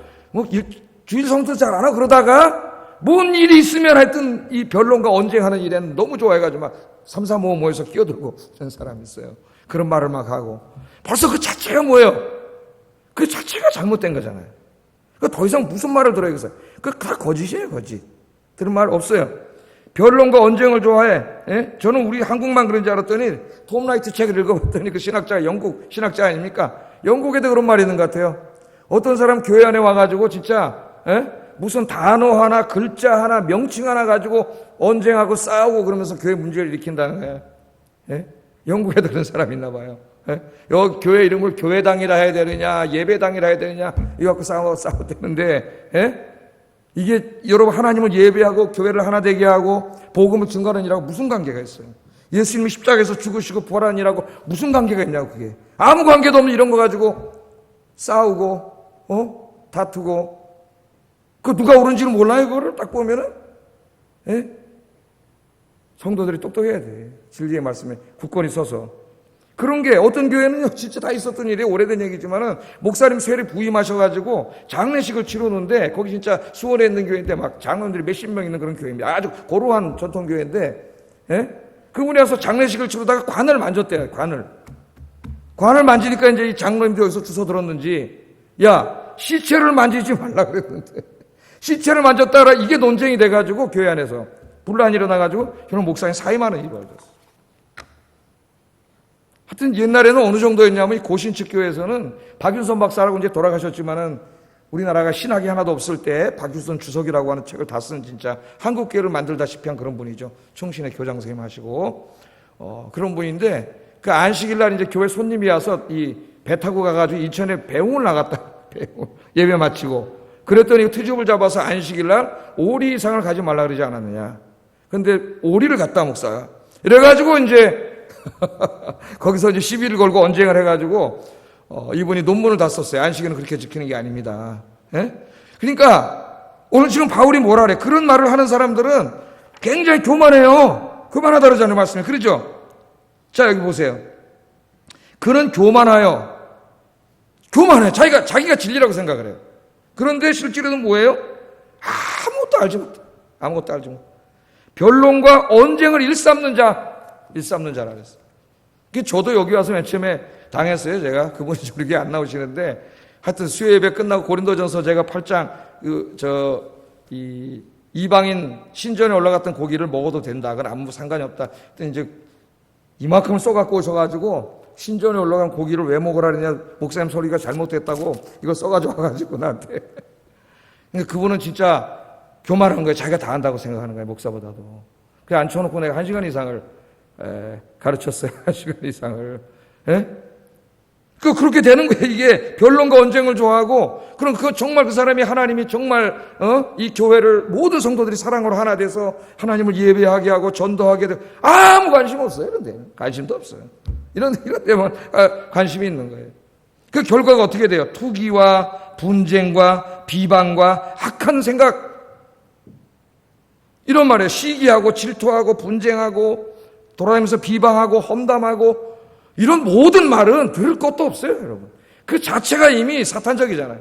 주일 성도 잘 안 하고 그러다가 뭔 일이 있으면 하여튼 이 변론과 언쟁하는 일에는 너무 좋아해가지고 막 3, 4, 5 모여서 끼어들고 그런 사람이 있어요. 그런 말을 막 하고. 벌써 그 자체가 뭐예요? 그 자체가 잘못된 거잖아요. 더 이상 무슨 말을 들어야겠어요? 그거 다 거짓이에요, 거짓. 들은 말 없어요. 변론과 언쟁을 좋아해. 저는 우리 한국만 그런 줄 알았더니 톰 라이트 책을 읽어봤더니 그 신학자가 영국 신학자 아닙니까? 영국에도 그런 말이 있는 것 같아요. 어떤 사람 교회 안에 와가지고 진짜 무슨 단어 하나, 글자 하나, 명칭 하나 가지고 언쟁하고 싸우고 그러면서 교회 문제를 일으킨다는 거예요. 영국에도 그런 사람이 있나 봐요. 여기 교회 이름을 교회당이라 해야 되느냐, 예배당이라 해야 되느냐, 이거 갖고 싸우되는데, 이게 여러분 하나님을 예배하고 교회를 하나 되게 하고 복음을 증거하는 일하고 무슨 관계가 있어요? 예수님이 십자가에서 죽으시고 부활한 일하고 무슨 관계가 있냐고 그게. 아무 관계도 없는 이런 거 가지고 싸우고, 다투고, 그 누가 옳은지는 몰라요, 그거를 딱 보면은. 성도들이 똑똑해야 돼. 진리의 말씀에 굳건히 서서. 그런 게 어떤 교회는요, 진짜 다 있었던 일이에요. 오래된 얘기지만은, 목사님 세례 부임하셔가지고 장례식을 치르는데, 거기 진짜 수원에 있는 교회인데, 막 장로들이 몇십 명 있는 그런 교회입니다. 아주 고루한 전통교회인데, 그분이 와서 장례식을 치르다가 관을 만졌대요, 관을. 관을 만지니까 이제 이 장로님도 여기서 주워 들었는지, 야, 시체를 만지지 말라 그랬는데, 시체를 만졌다가 이게 논쟁이 돼가지고 교회 안에서 분란이 일어나가지고 저는 목사님 사임하는 일이 벌어졌어요. 하여튼 옛날에는 어느 정도였냐면 이 고신측 교회에서는 박윤선 박사라고 이제 돌아가셨지만은 우리나라가 신학이 하나도 없을 때 박윤선 주석이라고 하는 책을 다 쓴 진짜 한국 교회를 만들다시피 한 그런 분이죠. 충신의 교장 선생님 하시고 그런 분인데 그 안식일 날 이제 교회 손님이 와서 이 배 타고 가가지고 인천에 배웅을 나갔다. 배웅 예배 마치고. 그랬더니 트집을 잡아서 안식일날 오리 이상을 가지 말라 그러지 않았느냐. 근데 오리를 갖다 목사가. 이래가지고 이제 거기서 이제 시비를 걸고 언쟁을 해가지고 이분이 논문을 다 썼어요. 안식일은 그렇게 지키는 게 아닙니다. 예? 그러니까 오늘 지금 바울이 뭐라 그래? 그런 말을 하는 사람들은 굉장히 교만해요. 교만하다 그러잖아요, 말씀에. 그러죠? 자, 여기 보세요. 그는 교만해요. 자기가 진리라고 생각을 해요. 그런데 실제로는 뭐예요? 아무것도 알지 못해. 아무것도 알지 못해. 변론과 언쟁을 일삼는 자라 그랬어요. 저도 여기 와서 맨 처음에 당했어요. 제가 그분이 저렇게 안 나오시는데 하여튼 수요 예배 끝나고 고린도전서 제가 8장 이방인 신전에 올라갔던 고기를 먹어도 된다. 그건 아무 상관이 없다. 그때 이제 이만큼을 써갖고 오셔가지고 신전에 올라간 고기를 왜 먹으라 그러냐, 목사님 소리가 잘못됐다고 이거 써가지고 와가지고 나한테. 근데 그분은 진짜 교만한 거예요. 자기가 다 안다고 생각하는 거예요. 목사보다도. 그래 앉혀놓고 내가 1시간 이상을 가르쳤어요. 1시간 이상을. 예? 그렇게 되는 거예요. 이게 변론과 언쟁을 좋아하고, 그럼 정말 그 사람이 하나님이 정말 이 교회를 모든 성도들이 사랑으로 하나 돼서 하나님을 예배하게 하고 전도하게 되고 아무 관심 없어요. 이런 데 관심도 없어요. 이런 데만 관심이 있는 거예요. 그 결과가 어떻게 돼요? 투기와 분쟁과 비방과 악한 생각, 이런 말이에요. 시기하고 질투하고 분쟁하고 돌아다니면서 비방하고 험담하고, 이런 모든 말은 들을 것도 없어요, 여러분. 그 자체가 이미 사탄적이잖아요.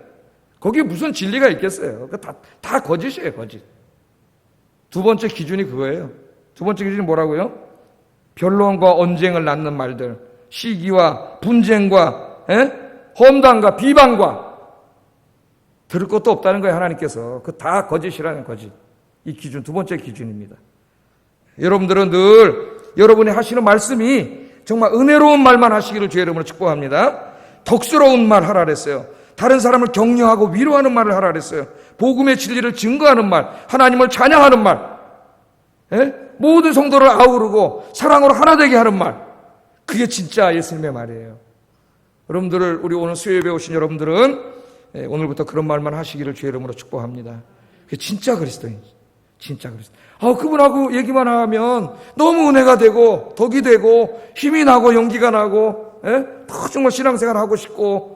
거기에 무슨 진리가 있겠어요. 다 거짓이에요, 거짓. 두 번째 기준이 그거예요. 두 번째 기준이 뭐라고요? 변론과 언쟁을 낳는 말들, 시기와 분쟁과 험담과 비방과, 들을 것도 없다는 거예요, 하나님께서. 다 거짓이라는 거짓. 이 기준, 두 번째 기준입니다. 여러분들은 늘 여러분이 하시는 말씀이 정말 은혜로운 말만 하시기를 주의 이름으로 축복합니다. 덕스러운 말 하라 그랬어요. 다른 사람을 격려하고 위로하는 말을 하라 그랬어요. 복음의 진리를 증거하는 말, 하나님을 찬양하는 말, 모든 성도를 아우르고 사랑으로 하나 되게 하는 말, 그게 진짜 예수님의 말이에요. 여러분들을, 우리 오늘 수요예배 오신 여러분들은 오늘부터 그런 말만 하시기를 주의 이름으로 축복합니다. 그게 진짜 그리스도인이죠. 진짜 그리스도. 그분하고 얘기만 하면 너무 은혜가 되고 덕이 되고 힘이 나고 용기가 나고, 더 정말 신앙생활 하고 싶고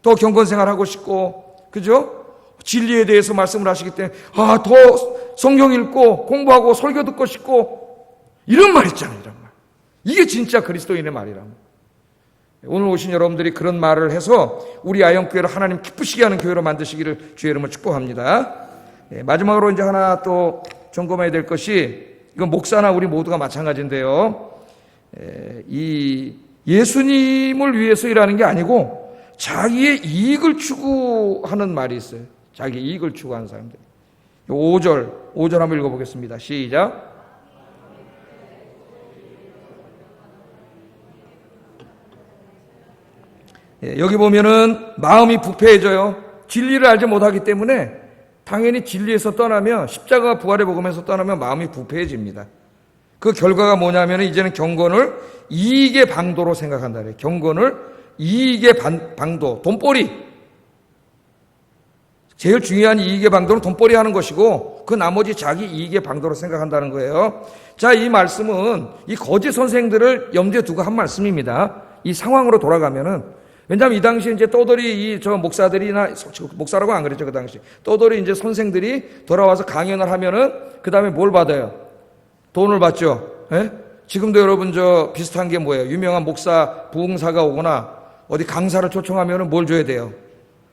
더 경건생활 하고 싶고, 그죠? 진리에 대해서 말씀을 하시기 때문에 더 성경 읽고 공부하고 설교 듣고 싶고, 이런 말 있잖아요. 이런 말. 이게 진짜 그리스도인의 말이랍니다. 오늘 오신 여러분들이 그런 말을 해서 우리 아영교회를 하나님 기쁘시게 하는 교회로 만드시기를 주의 이름으로 축복합니다. 마지막으로 이제 하나 또 점검해야 될 것이, 이건 목사나 우리 모두가 마찬가지인데요. 이 예수님을 위해서 일하는 게 아니고 자기의 이익을 추구하는 말이 있어요. 자기 이익을 추구하는 사람들. 5절 한번 읽어보겠습니다. 시작. 여기 보면은 마음이 부패해져요. 진리를 알지 못하기 때문에 당연히 진리에서 떠나면, 십자가 부활의 복음에서 떠나면 마음이 부패해집니다. 그 결과가 뭐냐면 이제는 경건을 이익의 방도로 생각한다. 경건을 이익의 방도, 돈벌이. 제일 중요한 이익의 방도는 돈벌이 하는 것이고 그 나머지 자기 이익의 방도로 생각한다는 거예요. 자, 이 말씀은 이 거짓 선생들을 염두에 두고 한 말씀입니다. 이 상황으로 돌아가면은, 왜냐하면 이 당시에 이제 떠돌이 목사들이나, 목사라고 안 그랬죠, 그 당시. 떠돌이 이제 선생들이 돌아와서 강연을 하면은 그 다음에 뭘 받아요? 돈을 받죠. 지금도 여러분 비슷한 게 뭐예요? 유명한 목사, 부흥사가 오거나 어디 강사를 초청하면은 뭘 줘야 돼요?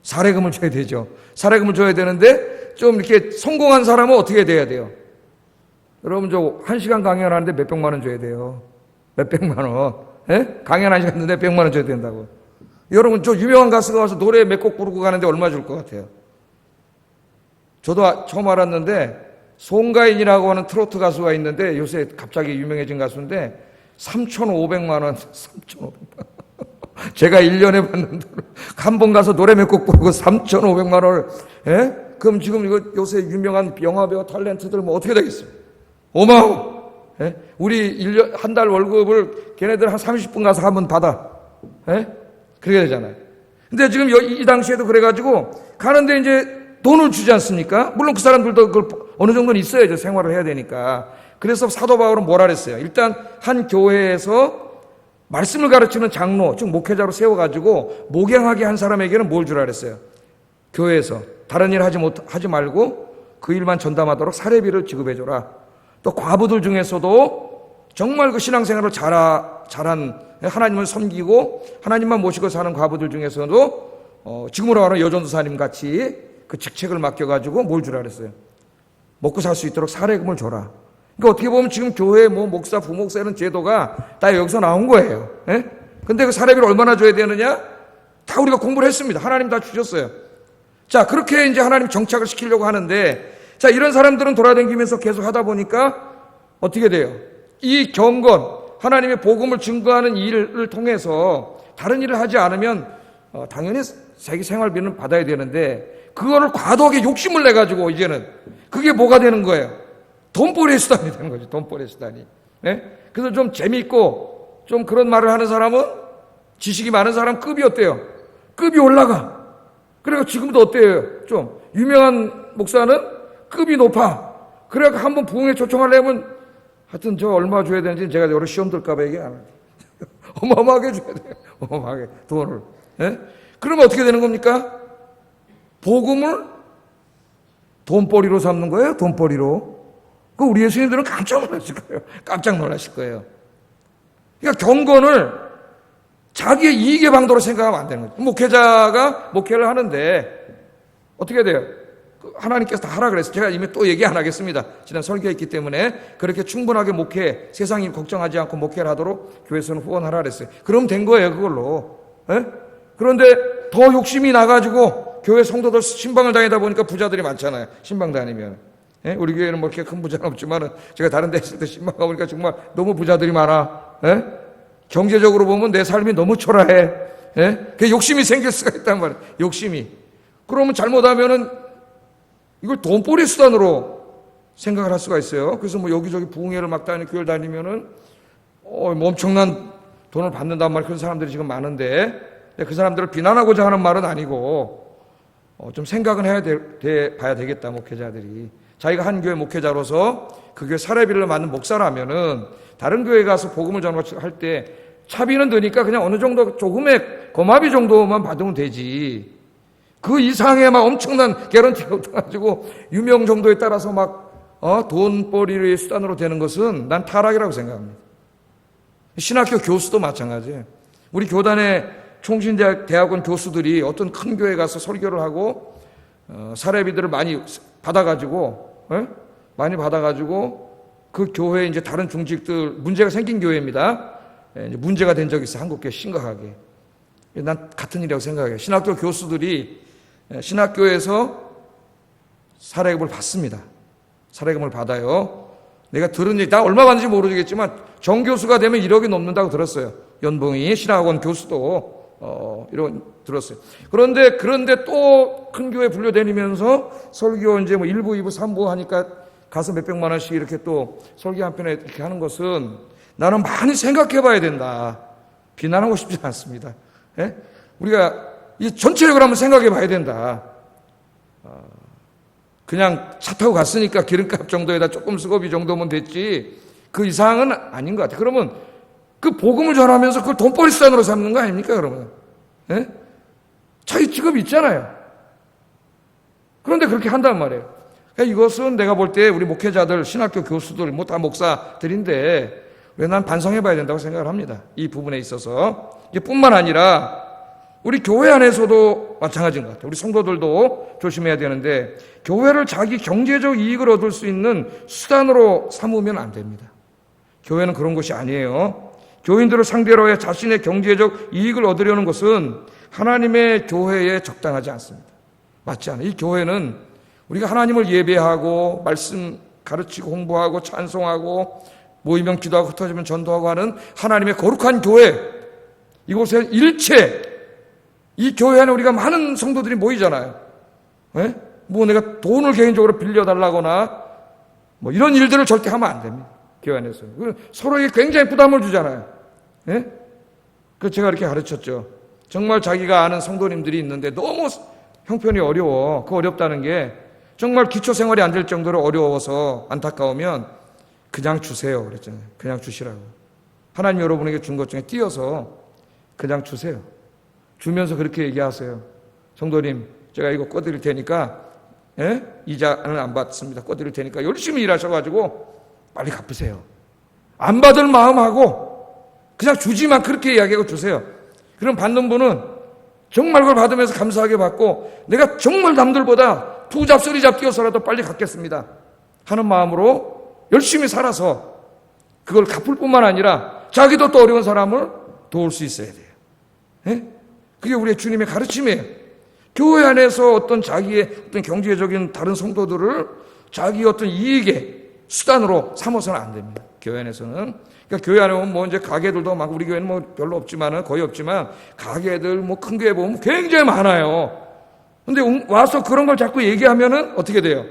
사례금을 줘야 되죠. 사례금을 줘야 되는데 좀 이렇게 성공한 사람은 어떻게 돼야 돼요? 여러분 1시간 강연하는데 몇백만 원 줘야 돼요. 몇백만 원. 강연 1시간 했는데 100만 원 줘야 된다고. 여러분 유명한 가수가 와서 노래 몇 곡 부르고 가는데 얼마 줄 것 같아요? 저도 처음 알았는데 송가인이라고 하는 트로트 가수가 있는데 요새 갑자기 유명해진 가수인데 3,500만 원. 3,500만 원. 제가 1년에 받는 돈, 한 번 가서 노래 몇 곡 부르고 3,500만 원을, 그럼 지금 이거 요새 유명한 영화배우 탤런트들 뭐 어떻게 되겠어요? 어마어마. 우리 1년, 한 달 월급을 걔네들 한 30분 가서 한번 받아. 그렇게 되잖아요. 근데 지금 이 당시에도 그래가지고 가는데 이제 돈을 주지 않습니까? 물론 그 사람들도 그걸 어느 정도는 있어야죠. 생활을 해야 되니까. 그래서 사도 바울은 뭐라 그랬어요? 일단 한 교회에서 말씀을 가르치는 장로, 즉 목회자로 세워가지고 목양하게 한 사람에게는 뭘 주라 그랬어요? 교회에서 다른 일 하지 말고 그 일만 전담하도록 사례비를 지급해줘라. 또 과부들 중에서도 정말 그 신앙생활을 잘한 하나님을 섬기고 하나님만 모시고 사는 과부들 중에서도 지금으로 말하는 여전도사님 같이 그 직책을 맡겨가지고 뭘 주라 그랬어요? 먹고 살 수 있도록 사례금을 줘라. 그러니까 어떻게 보면 지금 교회 목사, 부목사 이런 제도가 다 여기서 나온 거예요. 예? 근데 그 사례비를 얼마나 줘야 되느냐? 다 우리가 공부를 했습니다. 하나님 다 주셨어요. 자, 그렇게 이제 하나님 정착을 시키려고 하는데, 자, 이런 사람들은 돌아다니면서 계속 하다 보니까 어떻게 돼요? 이 경건, 하나님의 복음을 증거하는 일을 통해서 다른 일을 하지 않으면 당연히 자기 생활비는 받아야 되는데 그거를 과도하게 욕심을 내가지고 이제는 그게 뭐가 되는 거예요? 돈벌이의 수단이 되는 거죠. 돈벌이의 수단이. 네? 그래서 좀 재미있고 좀 그런 말을 하는 사람은 지식이 많은 사람 급이 어때요? 급이 올라가. 그래서 지금도 어때요? 좀 유명한 목사는 급이 높아. 그래서 한번 부흥에 초청하려면 하여튼 저 얼마 줘야 되는지 제가 여러 시험 들까봐 얘기 안 해요. 어마어마하게 줘야 돼요. 어마어마하게 돈을. 네? 그러면 어떻게 되는 겁니까? 복음을 돈벌이로 삼는 거예요. 돈벌이로. 그 우리 예수님들은 깜짝 놀라실 거예요. 깜짝 놀라실 거예요. 그러니까 경건을 자기의 이익의 방도로 생각하면 안 되는 거죠. 목회자가 목회를 하는데 어떻게 돼요? 하나님께서 다 하라 그랬어요. 제가 이미 또 얘기 안 하겠습니다. 지난 설교했기 때문에 그렇게 충분하게 목회, 세상이 걱정하지 않고 목회를 하도록 교회에서는 후원하라 그랬어요. 그럼 된 거예요, 그걸로. 예? 그런데 더 욕심이 나가지고 교회 성도들 신방을 다니다 보니까 부자들이 많잖아요. 신방 다니면. 예? 우리 교회는 뭐 이렇게 큰 부자는 없지만은 제가 다른 데 있을 때 신방 가보니까 정말 너무 부자들이 많아. 예? 경제적으로 보면 내 삶이 너무 초라해. 예? 그 욕심이 생길 수가 있단 말이에요. 욕심이. 그러면 잘못하면은 이걸 돈벌이 수단으로 생각을 할 수가 있어요. 그래서 뭐 여기저기 부흥회를 막 다니는 교회를 다니면은 뭐 엄청난 돈을 받는단 말이에요. 그런 사람들이 지금 많은데 그 사람들을 비난하고자 하는 말은 아니고 좀 생각은 해야 봐야 되겠다. 목회자들이 자기가 한 교회 목회자로서 그 교회 사례비를 맞는 목사라면은 다른 교회 가서 복음을 전할 때 차비는 드니까 그냥 어느 정도 조금의 거마비 정도만 받으면 되지. 그 이상의 막 엄청난 개런티가 가지고 유명 정도에 따라서 막 돈벌이의 수단으로 되는 것은 난 타락이라고 생각합니다. 신학교 교수도 마찬가지예요. 우리 교단의 총신대학원 교수들이 어떤 큰 교회 가서 설교를 하고 사례비들을 많이 받아가지고 그 교회에 이제 다른 중직들 문제가 생긴 교회입니다. 이제 문제가 된 적이 있어요. 한국교회 심각하게. 난 같은 일이라고 생각해요. 신학교 교수들이 신학교에서 사례금을 받습니다. 사례금을 받아요. 내가 들은 얘기, 나 얼마 받는지 모르겠지만 정교수가 되면 1억이 넘는다고 들었어요. 연봉이. 신학원 교수도 이런 들었어요. 그런데 또 큰 교회 불려다니면서 설교 이제 뭐 1부, 2부, 3부 하니까 가서 몇백만 원씩 이렇게 또 설교 한 편에 이렇게 하는 것은 나는 많이 생각해 봐야 된다. 비난하고 싶지 않습니다. 예? 우리가 이 전체적으로 한번 생각해 봐야 된다. 그냥 차 타고 갔으니까 기름값 정도에다 조금 수고비 정도면 됐지 그 이상은 아닌 것 같아요. 그러면 그 복음을 전하면서 그걸 돈벌이 수단으로 삼는 거 아닙니까, 그러면? 예? 자기 직업이 있잖아요. 그런데 그렇게 한단 말이에요. 그러니까 이것은 내가 볼 때 우리 목회자들, 신학교 교수들, 뭐 다 목사들인데 왜 난 반성해 봐야 된다고 생각을 합니다. 이 부분에 있어서. 이게 뿐만 아니라 우리 교회 안에서도 마찬가지인 것 같아요. 우리 성도들도 조심해야 되는데 교회를 자기 경제적 이익을 얻을 수 있는 수단으로 삼으면 안 됩니다. 교회는 그런 것이 아니에요. 교인들을 상대로 해 자신의 경제적 이익을 얻으려는 것은 하나님의 교회에 적당하지 않습니다. 맞지 않아요. 이 교회는 우리가 하나님을 예배하고 말씀 가르치고 홍보하고 찬송하고 모이면 기도하고 흩어지면 전도하고 하는 하나님의 거룩한 교회, 이곳에 일체 이 교회 안에 우리가 많은 성도들이 모이잖아요. 예? 뭐 내가 돈을 개인적으로 빌려달라거나 뭐 이런 일들을 절대 하면 안 됩니다. 교회 안에서. 서로에게 굉장히 부담을 주잖아요. 예? 그 제가 이렇게 가르쳤죠. 정말 자기가 아는 성도님들이 있는데 너무 형편이 어려워. 그 어렵다는 게 정말 기초 생활이 안 될 정도로 어려워서 안타까우면 그냥 주세요. 그랬잖아요. 그냥 주시라고. 하나님 여러분에게 준 것 중에 띄어서 그냥 주세요. 주면서 그렇게 얘기하세요. 성도님, 제가 이거 꺼드릴 테니까, 이자는 안 받습니다. 꺼드릴 테니까 열심히 일하셔가지고 빨리 갚으세요. 안 받을 마음하고 그냥 주지만 그렇게 이야기하고 주세요. 그럼 받는 분은 정말 그걸 받으면서 감사하게 받고, 내가 정말 남들보다 두 잡, 쓰리 잡 뛰어서라도 빨리 갚겠습니다 하는 마음으로 열심히 살아서 그걸 갚을 뿐만 아니라 자기도 또 어려운 사람을 도울 수 있어야 돼요. 그게 우리의 주님의 가르침이에요. 교회 안에서 어떤 자기의 어떤 경제적인 다른 성도들을 자기 어떤 이익의 수단으로 삼아서는 안 됩니다. 교회 안에서는. 그러니까 교회 안에 보면 뭐 이제 가게들도 막, 우리 교회는 뭐 별로 없지만은, 거의 없지만, 가게들 뭐 큰 교회 보면 굉장히 많아요. 근데 와서 그런 걸 자꾸 얘기하면은 어떻게 돼요?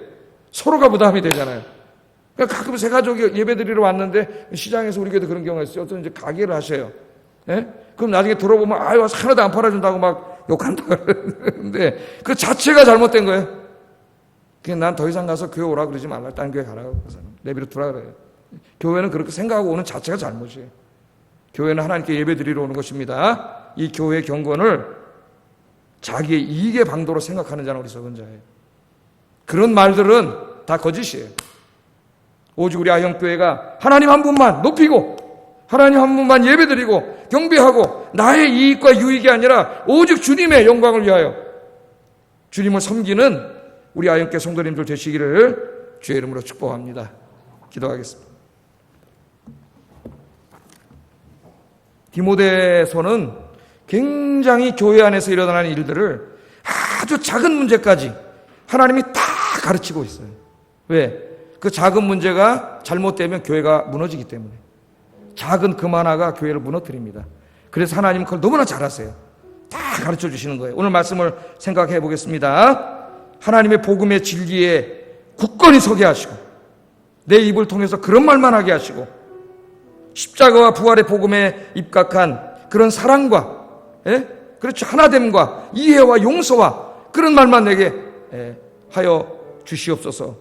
서로가 부담이 되잖아요. 그러니까 가끔 새 가족이 예배 드리러 왔는데, 시장에서 우리 교회도 그런 경우가 있어요. 어떤 이제 가게를 하셔요. 그럼 나중에 들어보면, 와서 하나도 안 팔아준다고 막 욕한다 그러는데, 그 자체가 잘못된 거예요. 그냥 난 더 이상 가서 교회 오라 그러지 말라. 딴 교회 가라고. 내비로 두라 그래요. 교회는 그렇게 생각하고 오는 자체가 잘못이에요. 교회는 하나님께 예배 드리러 오는 것입니다. 이 교회의 경건을 자기의 이익의 방도로 생각하는 자는 어리석은 자예요. 그런 말들은 다 거짓이에요. 오직 우리 아영교회가 하나님 한 분만 높이고, 하나님 한 분만 예배 드리고 경배하고, 나의 이익과 유익이 아니라 오직 주님의 영광을 위하여 주님을 섬기는 우리 아영교회 성도님들 되시기를 주의 이름으로 축복합니다. 기도하겠습니다. 디모데서는 굉장히 교회 안에서 일어나는 일들을 아주 작은 문제까지 하나님이 다 가르치고 있어요. 왜? 그 작은 문제가 잘못되면 교회가 무너지기 때문에. 작은 금 하나가 교회를 무너뜨립니다. 그래서 하나님은 그걸 너무나 잘 아세요. 다 가르쳐 주시는 거예요. 오늘 말씀을 생각해 보겠습니다. 하나님의 복음의 진리에 굳건히 서게 하시고, 내 입을 통해서 그런 말만 하게 하시고, 십자가와 부활의 복음에 입각한 그런 사랑과, 그렇죠, 하나됨과 이해와 용서와 그런 말만 내게 하여 주시옵소서.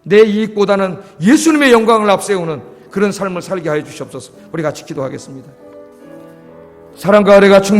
내 이익보다는 예수님의 영광을 앞세우는 그런 삶을 살게 하여 주시옵소서. 우리 같이 기도하겠습니다. 사랑과 은혜가 충만